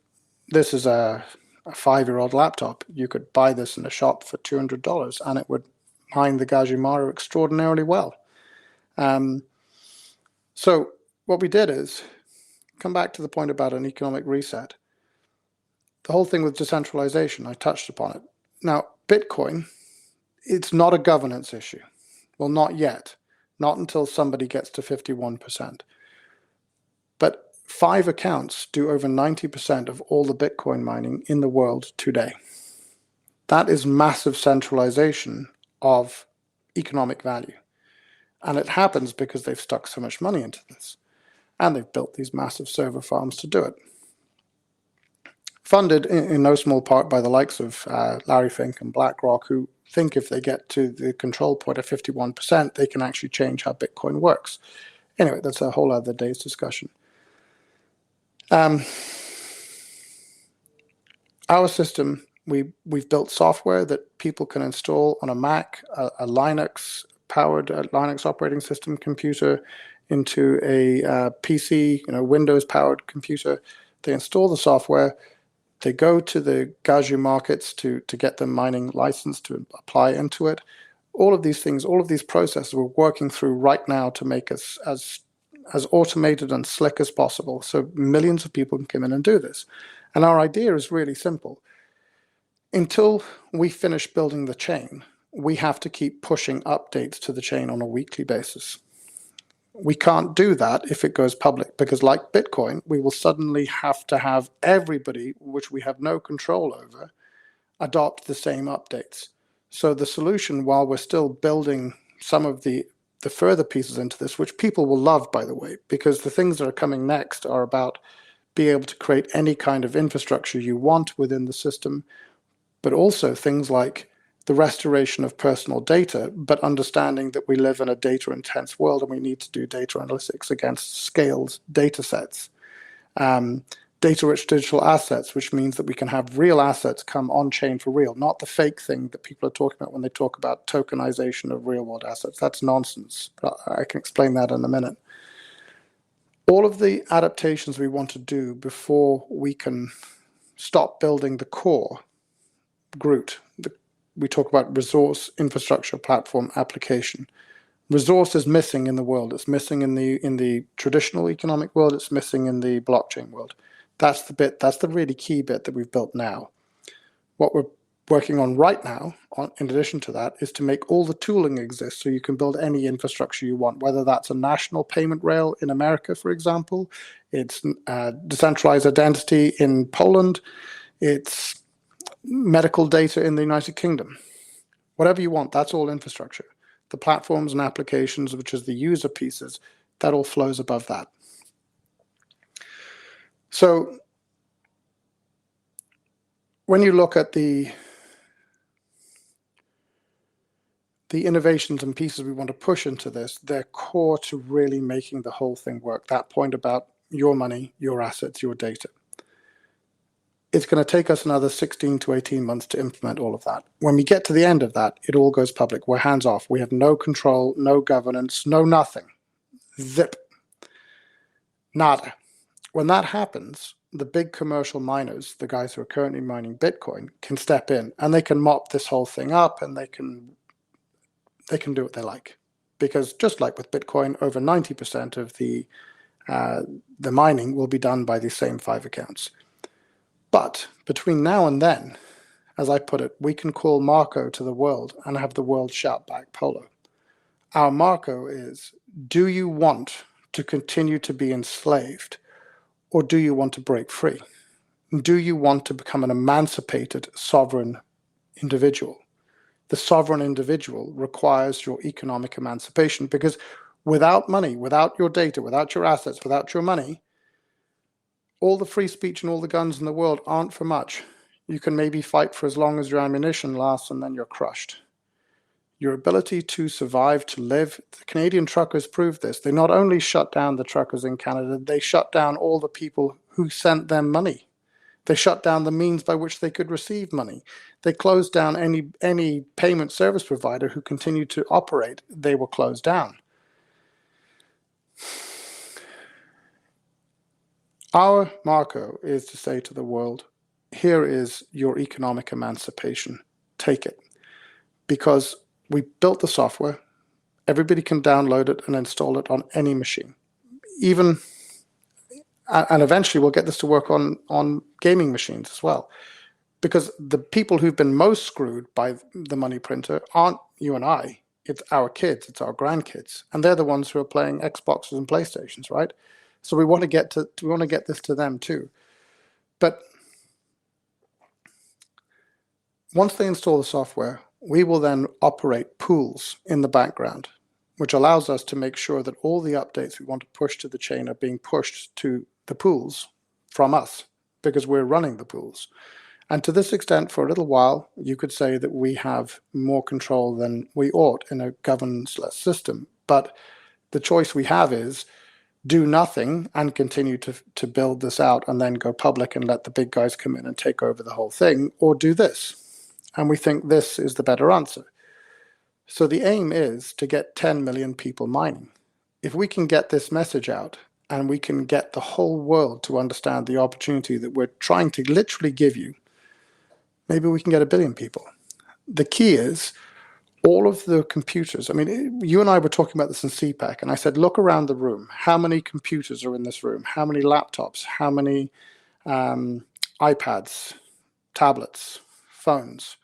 this is a 5-year-old laptop. You could buy this in a shop for $200 and it would mine the Gajimaru extraordinarily well. So what we did is come back to the point about an economic reset. The whole thing with decentralization, I touched upon it. Now, Bitcoin, it's not a governance issue. Well, not yet. Not until somebody gets to 51%. But 5 accounts do over 90% of all the Bitcoin mining in the world today. That is massive centralization of economic value. And it happens because they've stuck so much money into this. And they've built these massive server farms to do it. Funded in no small part by the likes of Larry Fink and BlackRock, who think if they get to the control point of 51%, they can actually change how Bitcoin works. Anyway, that's a whole other day's discussion. Our system, we've built software that people can install on a Mac, a Linux-powered Linux operating system computer, into a PC, Windows-powered computer. They install the software. They go to the Gaju markets to get the mining license to apply into it. All of these things, all of these processes we're working through right now to make us as automated and slick as possible, so millions of people can come in and do this. And our idea is really simple. Until we finish building the chain, we have to keep pushing updates to the chain on a weekly basis. We can't do that if it goes public, because like Bitcoin, we will suddenly have to have everybody, which we have no control over, adopt the same updates. So the solution, while we're still building some of the further pieces into this, which people will love, by the way, because the things that are coming next are about being able to create any kind of infrastructure you want within the system, but also things like the restoration of personal data, but understanding that we live in a data-intense world and we need to do data analytics against scaled data sets. Data-rich digital assets, which means that we can have real assets come on-chain for real, not the fake thing that people are talking about when they talk about tokenization of real-world assets. That's nonsense. I can explain that in a minute. All of the adaptations we want to do before we can stop building the core, Groot, we talk about resource, infrastructure, platform, application. Resource is missing in the world. It's missing in the traditional economic world. It's missing in the blockchain world. That's the really key bit that we've built now. What we're working on right now, in addition to that, is to make all the tooling exist so you can build any infrastructure you want, whether that's a national payment rail in America, for example, it's decentralized identity in Poland, it's medical data in the United Kingdom. Whatever you want, that's all infrastructure. The platforms and applications, which is the user pieces, that all flows above that. So when you look at the innovations and pieces we want to push into this, they're core to really making the whole thing work. That point about your money, your assets, your data. It's going to take us another 16 to 18 months to implement all of that. When we get to the end of that, it all goes public. We're hands off. We have no control, no governance, no nothing. Zip. Nada. When that happens, the big commercial miners, the guys who are currently mining Bitcoin, can step in and they can mop this whole thing up, and they can do what they like. Because just like with Bitcoin, over 90% of the mining will be done by these same 5 accounts. But between now and then, as I put it, we can call Marco to the world and have the world shout back Polo. Our Marco is, do you want to continue to be enslaved, or do you want to break free? Do you want to become an emancipated, sovereign individual? The sovereign individual requires your economic emancipation, because without money, without your data, without your assets, without your money, all the free speech and all the guns in the world aren't for much. You can maybe fight for as long as your ammunition lasts, and then you're crushed. Your ability to survive, to live, the Canadian truckers proved this. They not only shut down the truckers in Canada, they shut down all the people who sent them money. They shut down the means by which they could receive money. They closed down any payment service provider who continued to operate. They were closed down. Our Marco is to say to the world, here is your economic emancipation. Take it. Because we built the software. Everybody can download it and install it on any machine. And eventually we'll get this to work on gaming machines as well. Because the people who've been most screwed by the money printer aren't you and I. It's our kids, it's our grandkids. And they're the ones who are playing Xboxes and PlayStations, right? So we want to get this to them too. But once they install the software, we will then operate pools in the background, which allows us to make sure that all the updates we want to push to the chain are being pushed to the pools from us, because we're running the pools. And to this extent, for a little while, you could say that we have more control than we ought in a governance-less system. But the choice we have is do nothing and continue to build this out and then go public and let the big guys come in and take over the whole thing, or do this. And we think this is the better answer. So the aim is to get 10 million people mining. If we can get this message out and we can get the whole world to understand the opportunity that we're trying to literally give you, maybe we can get 1 billion people. The key is all of the computers. I mean, you and I were talking about this in CPAC, and I said, look around the room. How many computers are in this room? How many laptops? How many iPads, tablets, phones?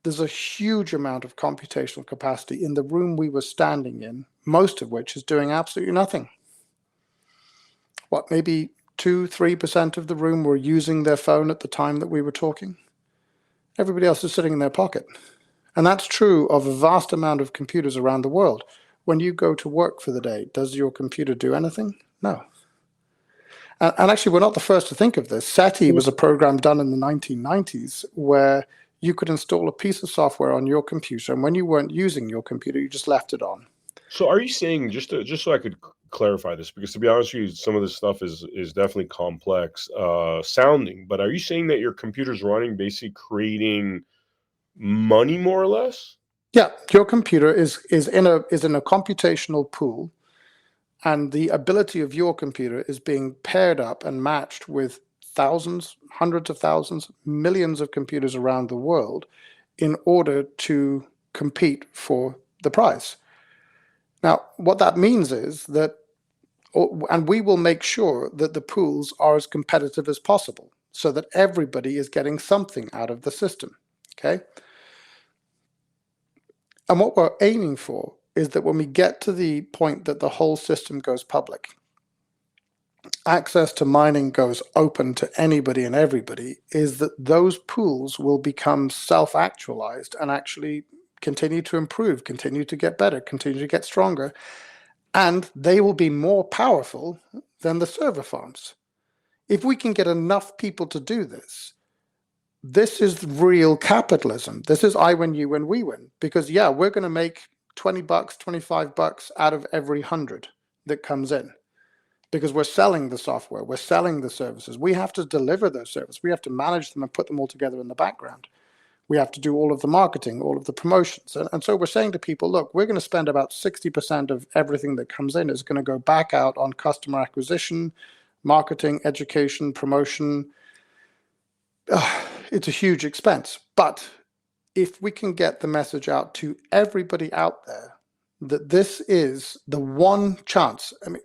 There's a huge amount of computational capacity in the room we were standing in, most of which is doing absolutely nothing. What, maybe 2-3% of the room were using their phone at the time that we were talking? Everybody else is sitting in their pocket. And that's true of a vast amount of computers around the world. When you go to work for the day, does your computer do anything? No. And actually, we're not the first to think of this. SETI was a program done in the 1990s where you could install a piece of software on your computer, and when you weren't using your computer, you just left it on. So are you saying, just so I could clarify this, because to be honest with you, some of this stuff is definitely complex sounding, but are you saying that your computer's running, basically creating money more or less? Yeah, your computer is in a computational pool, and the ability of your computer is being paired up and matched with thousands, hundreds of thousands, millions of computers around the world in order to compete for the prize. Now, what that means is that, and we will make sure that the pools are as competitive as possible so that everybody is getting something out of the system, okay? And what we're aiming for is that when we get to the point that the whole system goes public, access to mining goes open to anybody and everybody, is that those pools will become self-actualized and actually continue to improve, continue to get better, continue to get stronger, and they will be more powerful than the server farms. If we can get enough people to do this, this is real capitalism. This is I win, you win, we win. Because yeah, we're going to make $20, $25 out of every 100 that comes in. Because we're selling the software, we're selling the services. We have to deliver those services. We have to manage them and put them all together in the background. We have to do all of the marketing, all of the promotions. And so we're saying to people, look, we're going to spend about 60% of everything that comes in is going to go back out on customer acquisition, marketing, education, promotion. It's a huge expense. But if we can get the message out to everybody out there that this is the one chance. I mean,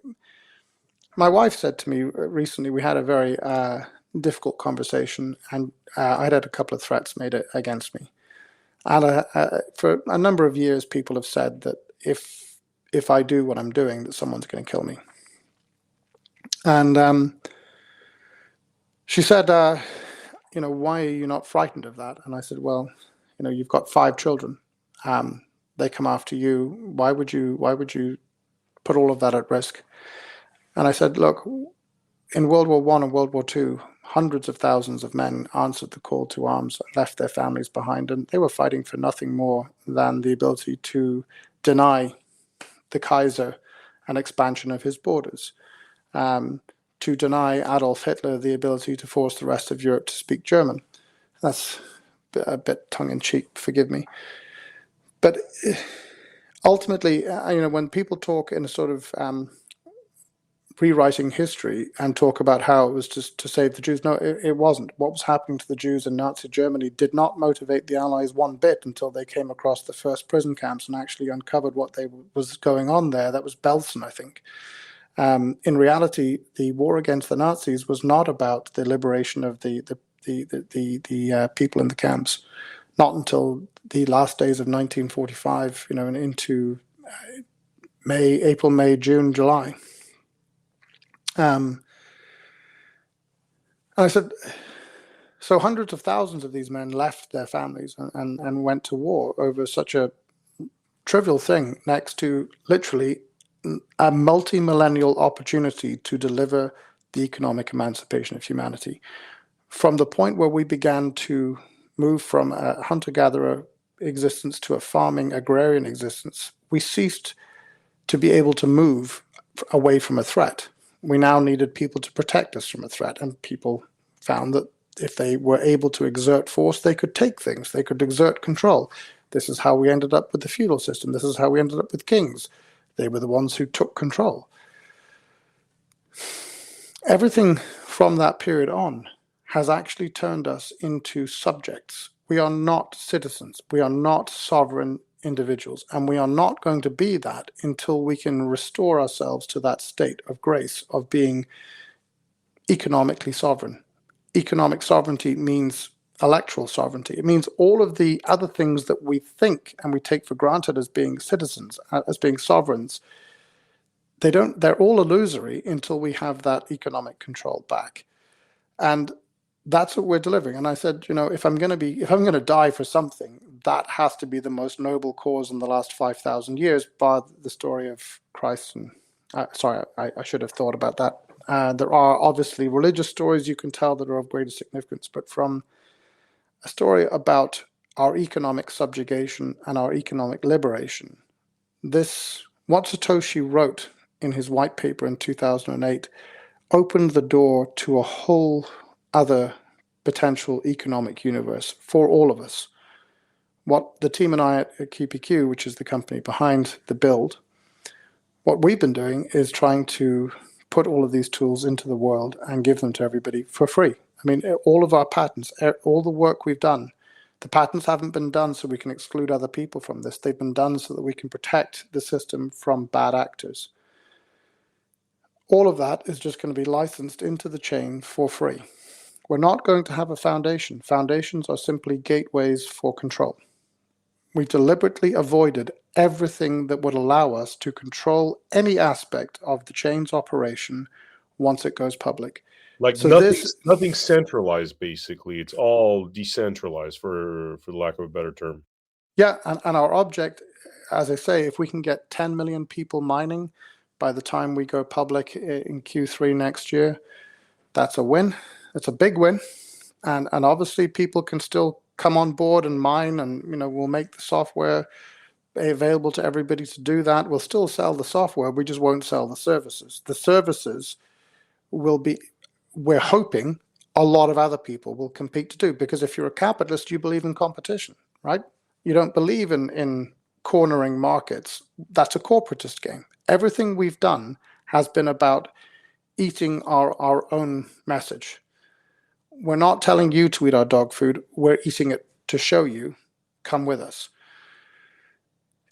my wife said to me recently, we had a very difficult conversation, and I'd had a couple of threats made against me. And for a number of years, people have said that if I do what I'm doing, that someone's going to kill me. And she said, why are you not frightened of that? And I said, well, you've got 5 children. They come after you. Why would you put all of that at risk? And I said, look, in World War I and World War II, hundreds of thousands of men answered the call to arms and left their families behind, and they were fighting for nothing more than the ability to deny the Kaiser an expansion of his borders, to deny Adolf Hitler the ability to force the rest of Europe to speak German. That's a bit tongue-in-cheek, forgive me. But ultimately, when people talk in a sort of rewriting history and talk about how it was just to save the Jews. No, it wasn't. What was happening to the Jews in Nazi Germany did not motivate the Allies one bit until they came across the first prison camps and actually uncovered what was going on there. That was Belsen, I think. In reality, the war against the Nazis was not about the liberation of the people in the camps. Not until the last days of 1945, and into April, May, June, July. And I said, so hundreds of thousands of these men left their families and went to war over such a trivial thing next to literally a multi-millennial opportunity to deliver the economic emancipation of humanity. From the point where we began to move from a hunter-gatherer existence to a farming agrarian existence, we ceased to be able to move away from a threat. We now needed people to protect us from a threat, and people found that if they were able to exert force, they could take things, they could exert control. This is how we ended up with the feudal system. This is how we ended up with kings. They were the ones who took control. Everything from that period on has actually turned us into subjects. We are not citizens. We are not sovereign individuals, and we are not going to be that until we can restore ourselves to that state of grace of being economically sovereign. Economic sovereignty means electoral sovereignty. It means all of the other things that we think and we take for granted as being citizens, as being sovereigns. They're all illusory until we have that economic control back. And that's what we're delivering. And I said, if I'm going to die for something, that has to be the most noble cause in the last 5,000 years, bar the story of Christ. And I should have thought about that. There are obviously religious stories you can tell that are of greater significance, but from a story about our economic subjugation and our economic liberation, what Satoshi wrote in his white paper in 2008 opened the door to a whole other potential economic universe for all of us. What the team and I at QPQ, which is the company behind the build, what we've been doing is trying to put all of these tools into the world and give them to everybody for free. I mean, all of our patents, all the work we've done, The patents haven't been done so we can exclude other people from this. They've been done so that we can protect the system from bad actors. All of that is just going to be licensed into the chain for free. We're not going to have a foundation. Foundations are simply gateways for control. We deliberately avoided everything that would allow us to control any aspect of the chain's operation once it goes public. Like So nothing centralized, basically. It's all decentralized, for the lack of a better term. Yeah, and our object, as I say, if we can get 10 million people mining by the time we go public in Q3 next year, that's a win. It's a big win. And obviously people can still come on board and mine, and we'll make the software available to everybody to do that. We'll still sell the software, we just won't sell the services. The services will be, we're hoping, a lot of other people will compete to do, because if you're a capitalist, you believe in competition, right? You don't believe in cornering markets. That's a corporatist game. Everything we've done has been about eating our own message. We're not telling you to eat our dog food. We're eating it to show you, come with us.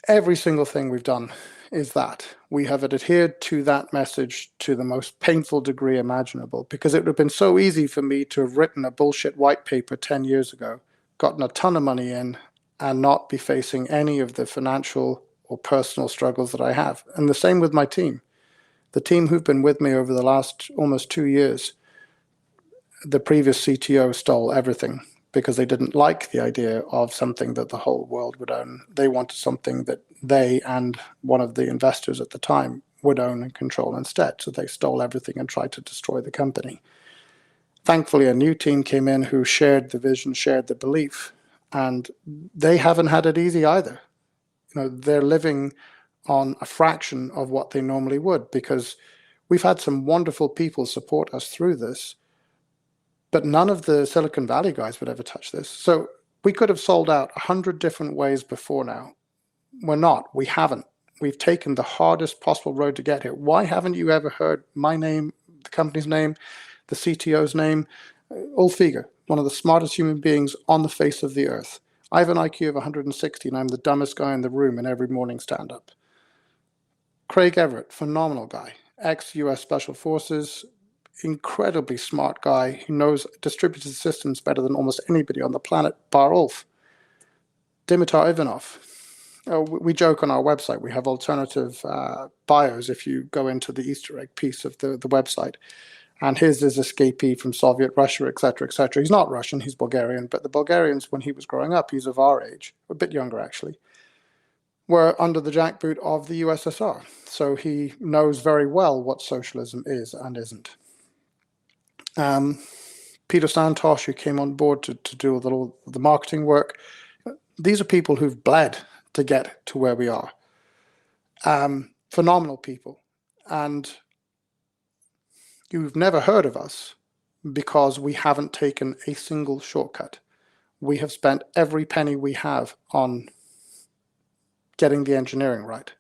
Every single thing we've done is that. We have adhered to that message to the most painful degree imaginable, because it would have been so easy for me to have written a bullshit white paper 10 years ago, gotten a ton of money in, and not be facing any of the financial or personal struggles that I have. And the same with my team. The team who've been with me over the last almost 2 years, the previous CTO stole everything because they didn't like the idea of something that the whole world would own. They wanted something that they and one of the investors at the time would own and control instead. So they stole everything and tried to destroy the company. Thankfully, a new team came in who shared the vision, shared the belief, and they haven't had it easy either. They're living on a fraction of what they normally would, because we've had some wonderful people support us through this, but none of the Silicon Valley guys would ever touch this. So we could have sold out 100 different ways before now. We're not. We haven't. We've taken the hardest possible road to get here. Why haven't you ever heard my name, the company's name, the CTO's name? Ulf Figer, one of the smartest human beings on the face of the earth. I have an IQ of 160 and I'm the dumbest guy in the room in every morning stand-up. Craig Everett, phenomenal guy, ex-US Special Forces, incredibly smart guy who knows distributed systems better than almost anybody on the planet, bar Ulf. Dimitar Ivanov. We joke on our website, we have alternative bios if you go into the Easter egg piece of the website. And his is escapee from Soviet Russia, etc., etc. He's not Russian, he's Bulgarian, but the Bulgarians, when he was growing up, he's of our age, a bit younger actually, were under the jackboot of the USSR. So he knows very well what socialism is and isn't. Peter Santosh, who came on board to do all the marketing work, these are people who've bled to get to where we are. Phenomenal people. And you've never heard of us because we haven't taken a single shortcut. We have spent every penny we have on getting the engineering right.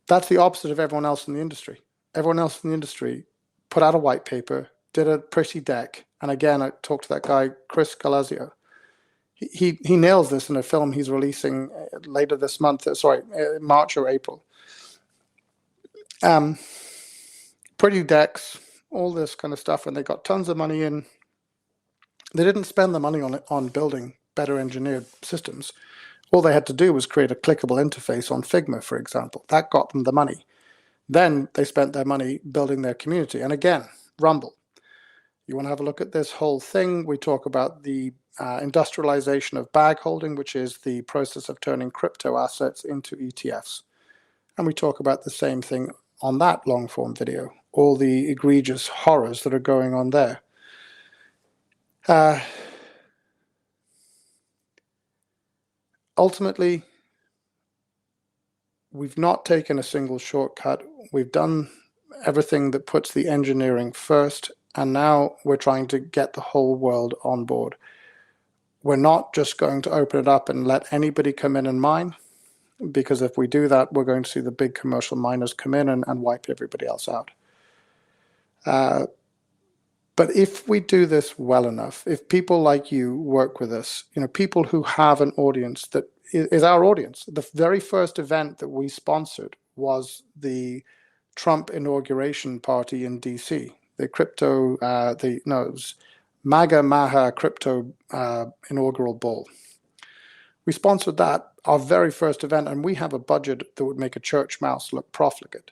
That's the opposite of everyone else in the industry. Everyone else in the industry put out a white paper, did a pretty deck, and again, I talked to that guy, Chris Galazio. He nails this in a film he's releasing later this month, March or April. Pretty decks, all this kind of stuff, and they got tons of money in. They didn't spend the money on building better engineered systems. All they had to do was create a clickable interface on Figma, for example. That got them the money. Then they spent their money building their community. And again, Rumble. You want to have a look at this whole thing. We talk about the industrialization of bag holding, which is the process of turning crypto assets into ETFs. And we talk about the same thing on that long form video, all the egregious horrors that are going on there. Ultimately, we've not taken a single shortcut. We've done everything that puts the engineering first, and now we're trying to get the whole world on board. We're not just going to open it up and let anybody come in and mine, because if we do that, we're going to see the big commercial miners come in and wipe everybody else out. But if we do this well enough, if people like you work with us, people who have an audience that is our audience. The very first event that we sponsored was the Trump inauguration party in DC, the crypto, it was MAGA Maha crypto inaugural ball. We sponsored that, our very first event, and we have a budget that would make a church mouse look profligate,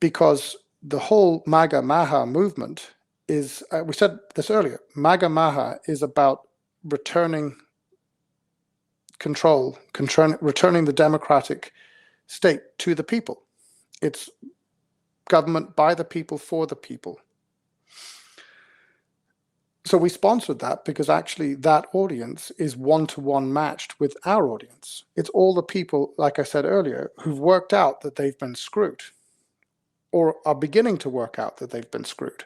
because the whole MAGA Maha movement is, we said this earlier, MAGA Maha is about returning control, returning the democratic state to the people. It's government by the people for the people. So we sponsored that because actually that audience is one-to-one matched with our audience. It's all the people, like I said earlier, who've worked out that they've been screwed or are beginning to work out that they've been screwed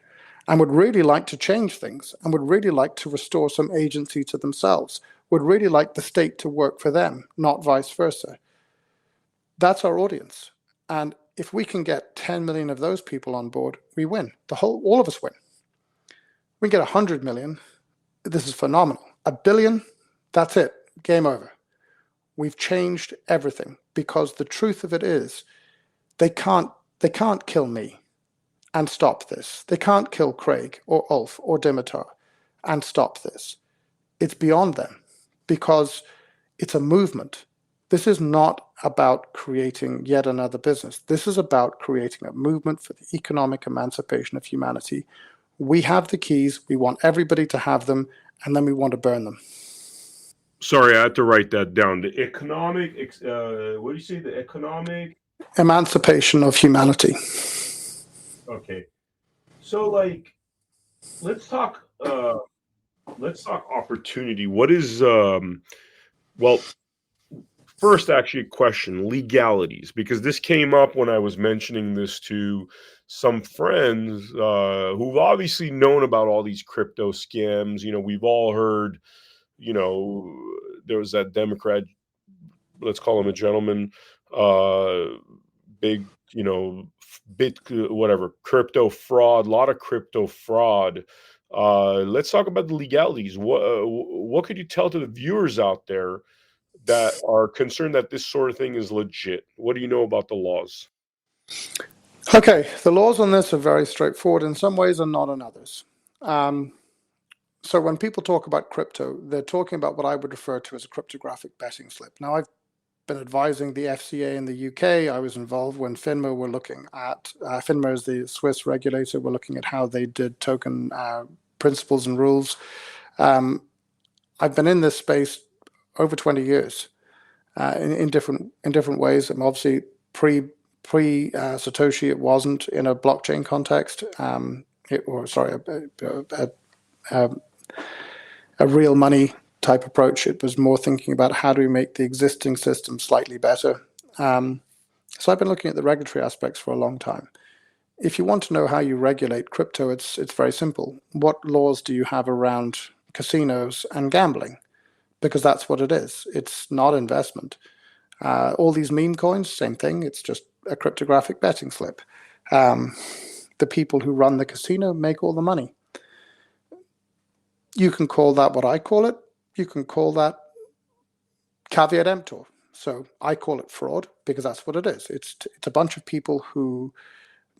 and would really like to change things and would really like to restore some agency to themselves, would really like the state to work for them, not vice versa. That's our audience. And if we can get 10 million of those people on board, we win. All of us win. We get 100 million. This is phenomenal. 1 billion, that's it. Game over. We've changed everything, because the truth of it is they can't kill me and stop this. They can't kill Craig or Ulf or Dimitar and stop this. It's beyond them, because it's a movement. This is not about creating yet another business. This is about creating a movement for the economic emancipation of humanity. We have the keys. We want everybody to have them, and then we want to burn them. Sorry, I had to write that down. The economic, what do you say? The economic emancipation of humanity. Okay, so let's talk opportunity. What is well, first, actually, a question: legalities, because this came up when I was mentioning this to some friends who've obviously known about all these crypto scams. We've all heard. There was that Democrat, let's call him a gentleman, big, whatever, crypto fraud, a lot of crypto fraud. Let's talk about the legalities. What could you tell to the viewers out there that are concerned that this sort of thing is legit? What do you know about the laws? Okay, the laws on this are very straightforward in some ways and not in others. So when people talk about crypto, they're talking about what I would refer to as a cryptographic betting slip. Now, I've been advising the FCA in the UK. I was involved when FINMA were looking at, FINMA is the Swiss regulator, were looking at how they did token principles and rules. I've been in this space over 20 years in different ways. I'm obviously pre Satoshi, it wasn't in a blockchain context. A real money type approach. It was more thinking about how do we make the existing system slightly better. So I've been looking at the regulatory aspects for a long time. If you want to know how you regulate crypto, it's very simple. What laws do you have around casinos and gambling? Because that's what it is. It's not investment. All these meme coins, same thing. It's just a cryptographic betting slip. The people who run the casino make all the money. You can call that what I call it. You can call that caveat emptor. So I call it fraud because that's what it is. It's a bunch of people who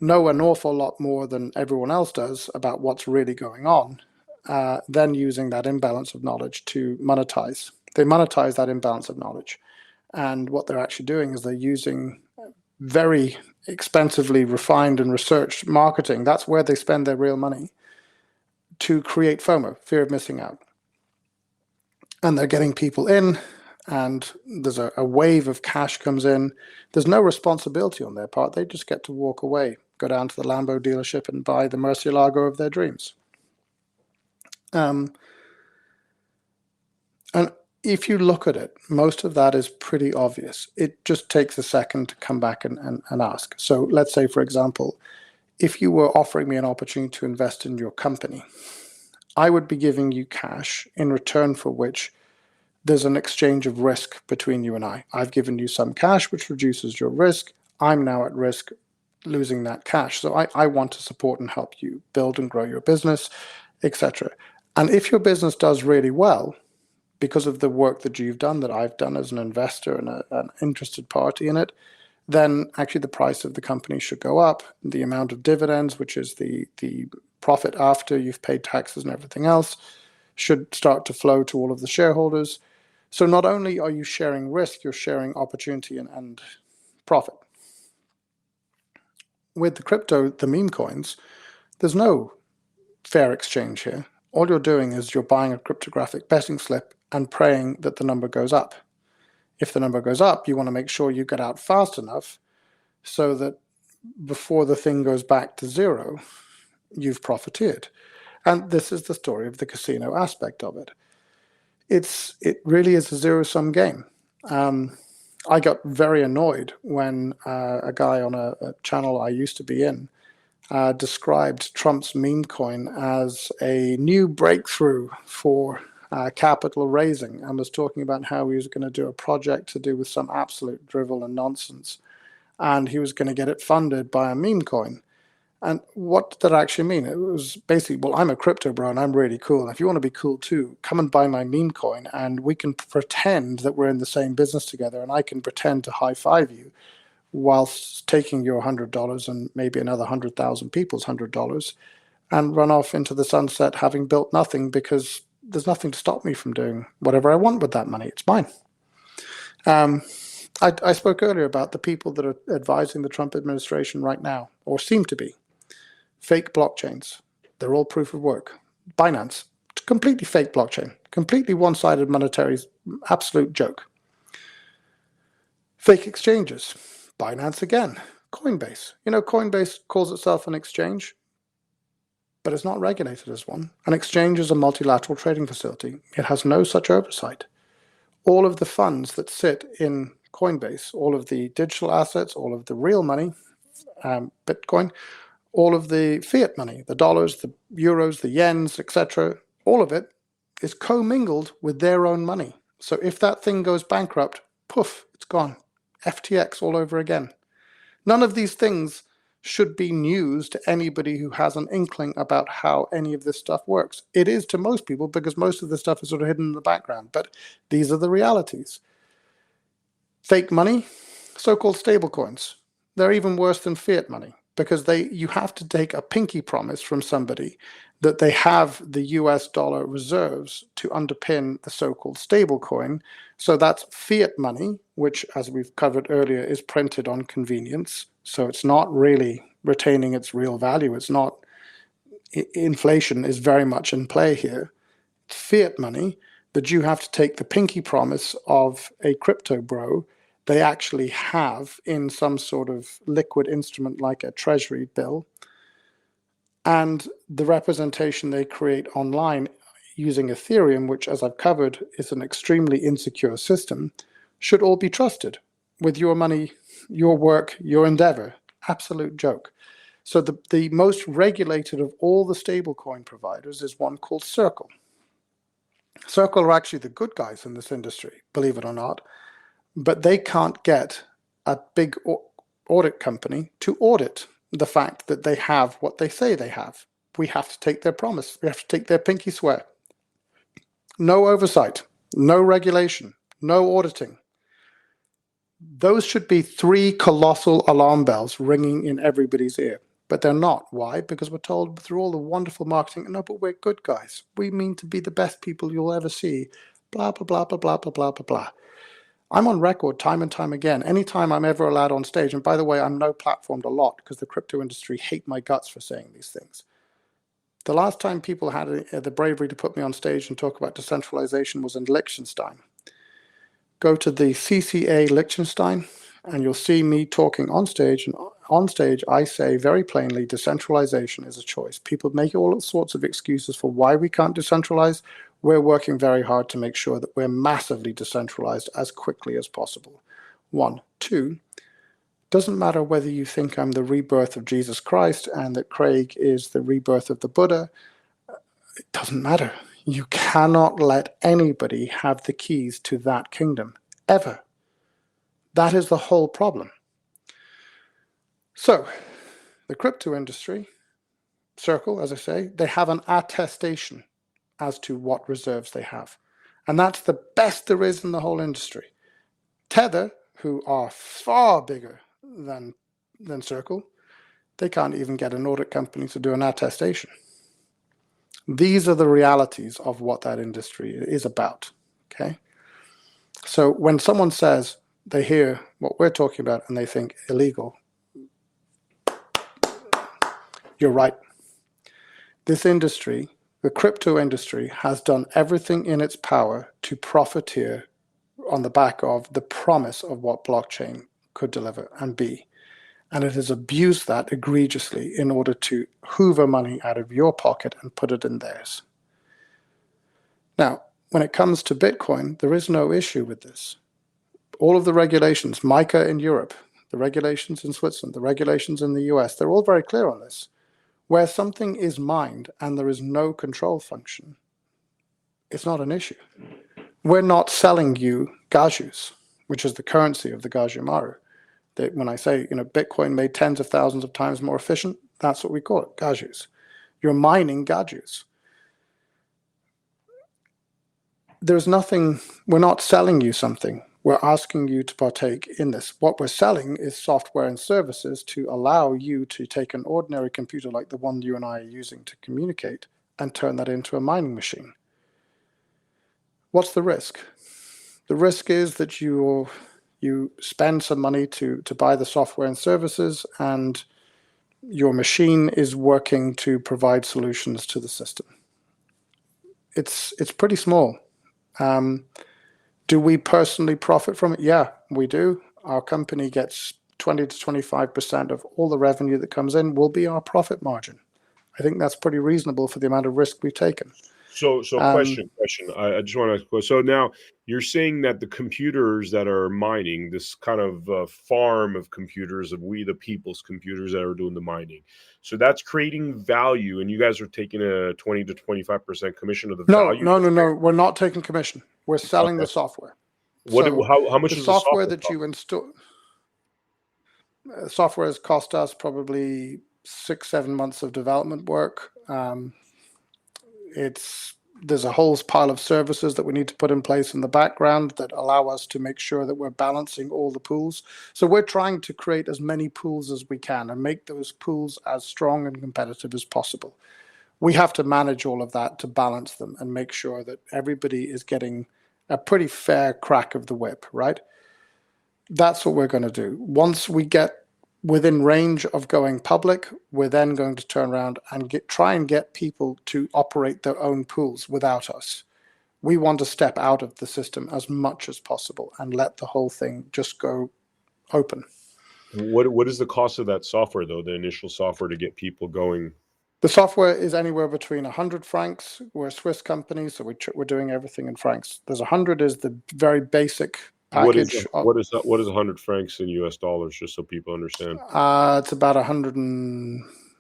know an awful lot more than everyone else does about what's really going on, then using that imbalance of knowledge to monetize. They monetize that imbalance of knowledge. And what they're actually doing is they're using very expensively refined and researched marketing. That's where they spend their real money, to create FOMO, fear of missing out. And they're getting people in, and there's a wave of cash comes in. There's no responsibility on their part. They just get to walk away, go down to the Lambo dealership and buy the Murcielago of their dreams. And if you look at it, most of that is pretty obvious. It just takes a second to come back and ask. So let's say, for example, if you were offering me an opportunity to invest in your company, I would be giving you cash in return for which there's an exchange of risk between you and I. I've given you some cash, which reduces your risk. I'm now at risk. losing that cash. So I want to support and help you build and grow your business, etc. And if your business does really well, because of the work that you've done, that I've done as an investor and an interested party in it, then actually the price of the company should go up. The amount of dividends, which is the profit after you've paid taxes and everything else, should start to flow to all of the shareholders. So not only are you sharing risk, you're sharing opportunity and profit. With the crypto, the meme coins, there's no fair exchange here. All you're doing is you're buying a cryptographic betting slip and praying that the number goes up. If the number goes up, you want to make sure you get out fast enough so that before the thing goes back to zero, you've profiteered. And this is the story of the casino aspect of it. It really is a zero-sum game. I got very annoyed when a guy on a channel I used to be in described Trump's meme coin as a new breakthrough for capital raising, and was talking about how he was going to do a project to do with some absolute drivel and nonsense, and he was going to get it funded by a meme coin. And what did that actually mean? It was basically, well, I'm a crypto bro and I'm really cool. And if you want to be cool too, come and buy my meme coin and we can pretend that we're in the same business together, and I can pretend to high five you whilst taking your $100 and maybe another 100,000 people's $100 and run off into the sunset having built nothing, because there's nothing to stop me from doing whatever I want with that money. It's mine. I spoke earlier about the people that are advising the Trump administration right now, or seem to be. Fake blockchains. They're all proof of work. Binance, completely fake blockchain. Completely one-sided monetary, absolute joke. Fake exchanges. Binance again. Coinbase. Coinbase calls itself an exchange, but it's not regulated as one. An exchange is a multilateral trading facility. It has no such oversight. All of the funds that sit in Coinbase, all of the digital assets, all of the real money, Bitcoin, all of the fiat money, the dollars, the euros, the yens, etc., all of it is commingled with their own money. So if that thing goes bankrupt, poof, it's gone. FTX all over again. None of these things should be news to anybody who has an inkling about how any of this stuff works. It is to most people, because most of the stuff is sort of hidden in the background, but these are the realities. Fake money, so-called stable coins. They're even worse than fiat money, because you have to take a pinky promise from somebody that they have the US dollar reserves to underpin the so-called stable coin. So that's fiat money, which, as we've covered earlier, is printed on convenience. So it's not really retaining its real value. It's not, inflation is very much in play here. It's fiat money that you have to take the pinky promise of a crypto bro they actually have in some sort of liquid instrument like a treasury bill, and the representation they create online using Ethereum, which, as I've covered, is an extremely insecure system, should all be trusted with your money, your work, your endeavor. Absolute joke. So the most regulated of all the stablecoin providers is one called Circle. Circle are actually the good guys in this industry, believe it or not, but they can't get a big audit company to audit the fact that they have what they say they have. We have to take their promise. We have to take their pinky swear. No oversight, no regulation, no auditing. Those should be 3 colossal alarm bells ringing in everybody's ear, but they're not. Why? Because we're told through all the wonderful marketing, no, but we're good guys. We mean to be the best people you'll ever see. Blah, blah, blah, blah, blah, blah, blah, blah, blah. I'm on record time and time again. Anytime I'm ever allowed on stage, and by the way, I'm no platformed a lot because the crypto industry hate my guts for saying these things. The last time people had the bravery to put me on stage and talk about decentralization was in Liechtenstein. Go to the CCA Liechtenstein and you'll see me talking on stage. And on stage, I say very plainly, decentralization is a choice. People make all sorts of excuses for why we can't decentralize. We're working very hard to make sure that we're massively decentralized as quickly as possible. 1. 2, doesn't matter whether you think I'm the rebirth of Jesus Christ and that Craig is the rebirth of the Buddha. It doesn't matter. You cannot let anybody have the keys to that kingdom, ever. That is the whole problem. So, The crypto industry, Circle, as I say, they have an attestation as to what reserves they have. And that's the best there is in the whole industry. Tether, who are far bigger than Circle, they can't even get an audit company to do an attestation. These are the realities of what that industry is about. Okay. So when someone says they hear what we're talking about and they think illegal, you're right. This industry, the crypto industry, has done everything in its power to profiteer on the back of the promise of what blockchain could deliver and be. And it has abused that egregiously in order to hoover money out of your pocket and put it in theirs. Now, when it comes to Bitcoin, there is no issue with this. All of the regulations, MiCA in Europe, the regulations in Switzerland, the regulations in the US, they're all very clear on this. Where something is mined and there is no control function, it's not an issue. We're not selling you gajus, which is the currency of the Gaju Maru. When I say, Bitcoin made tens of thousands of times more efficient, that's what we call it, gajus. You're mining gajus. There's nothing, we're not selling you something. We're asking you to partake in this. What we're selling is software and services to allow you to take an ordinary computer like the one you and I are using to communicate and turn that into a mining machine. What's the risk? The risk is that you spend some money to buy the software and services, and your machine is working to provide solutions to the system. It's pretty small. Do we personally profit from it? Yeah, we do. Our company gets 20 to 25% of all the revenue that comes in will be our profit margin. I think that's pretty reasonable for the amount of risk we've taken. So question. I just want to. So now you're saying that the computers that are mining, this kind of farm of computers, of we the people's computers that are doing the mining, so that's creating value, and you guys are taking a 20 to 25% commission of the value. No. We're not taking commission. We're selling the software. How much is the software that you install? Software has cost us probably 6-7 months of development work. There's a whole pile of services that we need to put in place in the background that allow us to make sure that we're balancing all the pools. So we're trying to create as many pools as we can and make those pools as strong and competitive as possible. We have to manage all of that to balance them and make sure that everybody is getting a pretty fair crack of the whip, right? That's what we're going to do. Once we get within range of going public, we're then going to turn around and try and get people to operate their own pools without us. We want to step out of the system as much as possible and let the whole thing just go open. What is the cost of that software, though, the initial software to get people going? The software is anywhere between 100 francs. We're a Swiss company, so we're doing everything in francs. There's 100 is the very basic package. What is 100 francs in US dollars, just so people understand? It's about 100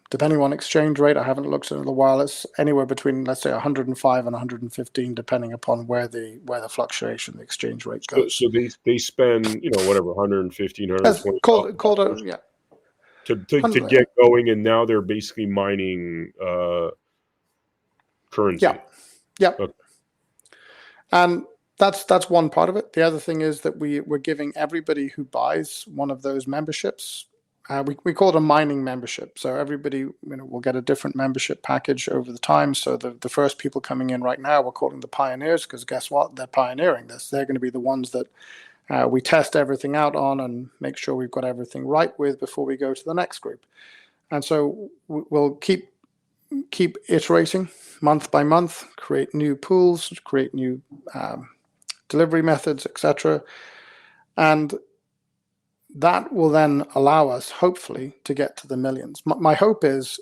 depending on exchange rate. I haven't looked at it in a while. It's anywhere between, let's say, 105 and 115, depending upon where the fluctuation, the exchange rate goes. So they spend, whatever, 115, 120. Yeah. To get going, and now they're basically mining currency. Yeah. Okay. And that's one part of it. The other thing is that we're giving everybody who buys one of those memberships, we call it a mining membership. So everybody will get a different membership package over the time. So the first people coming in right now, we're calling the pioneers, because guess what? They're pioneering this. They're going to be the ones that we test everything out on and make sure we've got everything right with before we go to the next group. And so we'll keep iterating month by month, create new pools, create new delivery methods, etc. And that will then allow us, hopefully, to get to the millions. My hope is,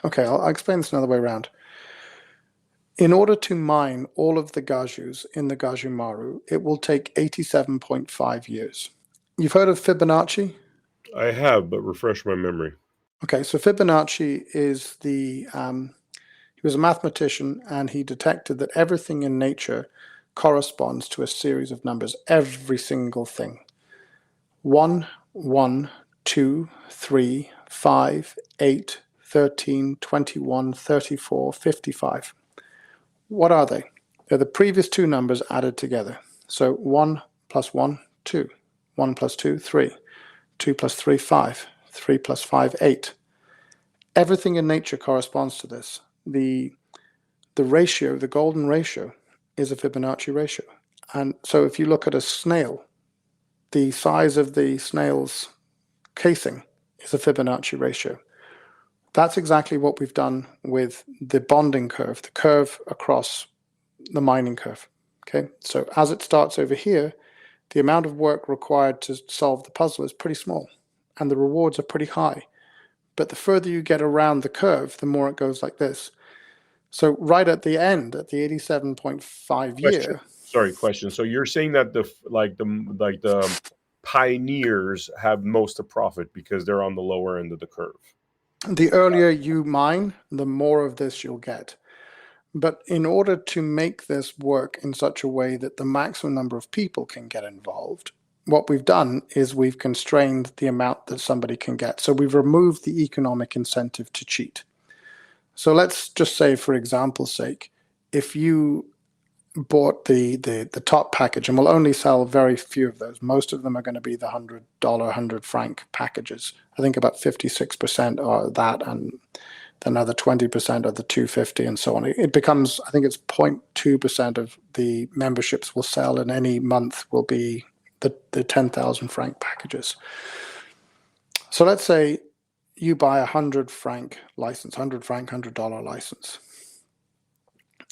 okay, I'll explain this another way around. In order to mine all of the gajus in the Gaju Maru, it will take 87.5 years. You've heard of Fibonacci? I have, but refresh my memory. Okay, so Fibonacci is he was a mathematician, and he detected that everything in nature corresponds to a series of numbers, every single thing. 1, 1, 2, 3, 5, 8, 13, 21, 34, 55. What are they? They're the previous two numbers added together. So 1 plus 1, 2. 1 plus 2, 3. 2 plus 3, 5. 3 plus 5, 8. Everything in nature corresponds to this. The ratio, the golden ratio, is a Fibonacci ratio. And so if you look at a snail, the size of the snail's casing is a Fibonacci ratio. That's exactly what we've done with the bonding curve, the curve across the mining curve. Okay, so as it starts over here, the amount of work required to solve the puzzle is pretty small, and the rewards are pretty high. But the further you get around the curve, the more it goes like this. So right at the end, at the 87.5 year. Question. So you're saying that the pioneers have most of profit because they're on the lower end of the curve. The earlier you mine, the more of this you'll get. But in order to make this work in such a way that the maximum number of people can get involved, what we've done is we've constrained the amount that somebody can get. So we've removed the economic incentive to cheat. So let's just say, for example's sake, if you bought the top package, and we'll only sell very few of those. Most of them are going to be the $100, 100 franc packages. I think about 56% are that, and another 20% are the 250 and so on. It becomes, I think it's 0.2% of the memberships will sell in any month will be the 10,000 franc packages. So let's say you buy a 100 franc license, $100 license.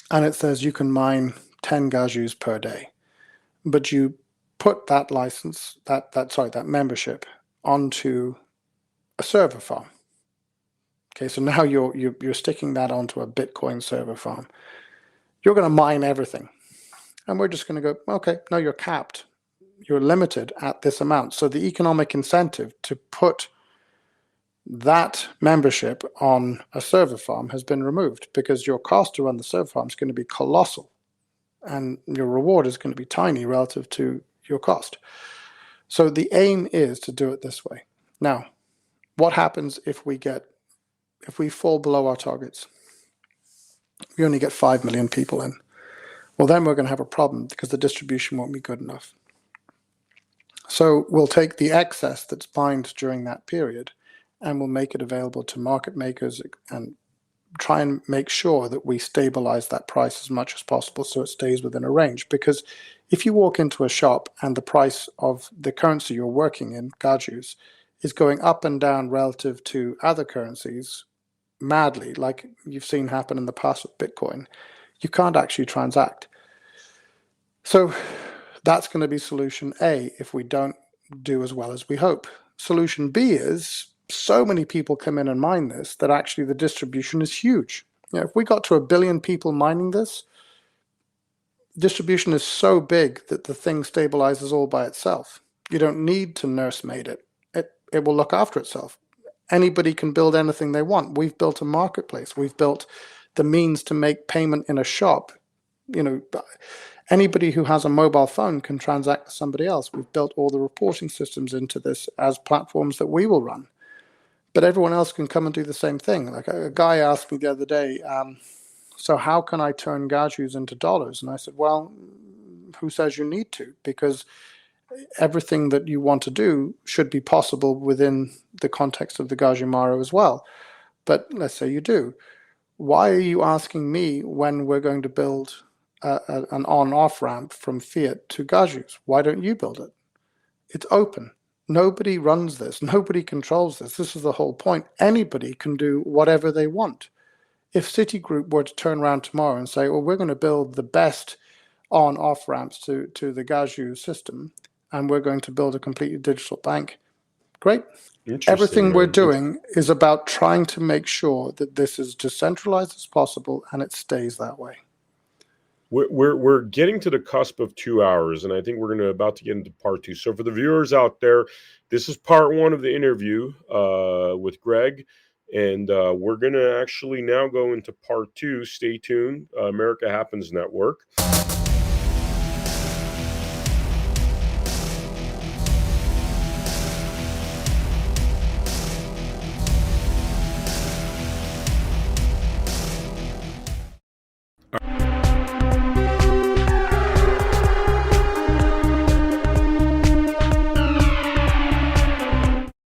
And it says you can mine 10 gajus per day. But you put that license, that membership onto a server farm. Okay, so now you're sticking that onto a Bitcoin server farm. You're going to mine everything. And we're just going to go, okay, no, you're capped. You're limited at this amount. So the economic incentive to put that membership on a server farm has been removed because your cost to run the server farm is going to be colossal and your reward is going to be tiny relative to your cost. So the aim is to do it this way. Now, what happens if we fall below our targets? We only get 5 million people in. Well, then we're going to have a problem because the distribution won't be good enough. So we'll take the excess that's mined during that period and we'll make it available to market makers and try and make sure that we stabilize that price as much as possible so it stays within a range. Because if you walk into a shop and the price of the currency you're working in, gajus, is going up and down relative to other currencies madly, like you've seen happen in the past with Bitcoin, you can't actually transact. So that's going to be solution A if we don't do as well as we hope. Solution B is so many people come in and mine this that actually the distribution is huge. You know, if we got to 1 billion people mining this, distribution is so big that the thing stabilizes all by itself. You don't need to nursemaid it. It will look after itself. Anybody can build anything they want. We've built a marketplace. We've built the means to make payment in a shop. You know, anybody who has a mobile phone can transact with somebody else. We've built all the reporting systems into this as platforms that we will run. But everyone else can come and do the same thing. Like a guy asked me the other day, so how can I turn gajus into dollars? And I said, well, who says you need to? Because everything that you want to do should be possible within the context of the Gajimaro as well. But let's say you do. Why are you asking me when we're going to build an on-off ramp from fiat to gajus? Why don't you build it? It's open. Nobody runs this. Nobody controls this. This is the whole point. Anybody can do whatever they want. If Citigroup were to turn around tomorrow and say, well, we're going to build the best on-off ramps to the Gaju system, and we're going to build a completely digital bank, great. Everything we're doing is about trying to make sure that this is decentralized as possible and it stays that way. We're getting to the cusp of 2 hours, and I think we're about to get into part 2. So for the viewers out there, this is part 1 of the interview with Greg, and we're going to actually now go into part 2. Stay tuned. America Happens Network.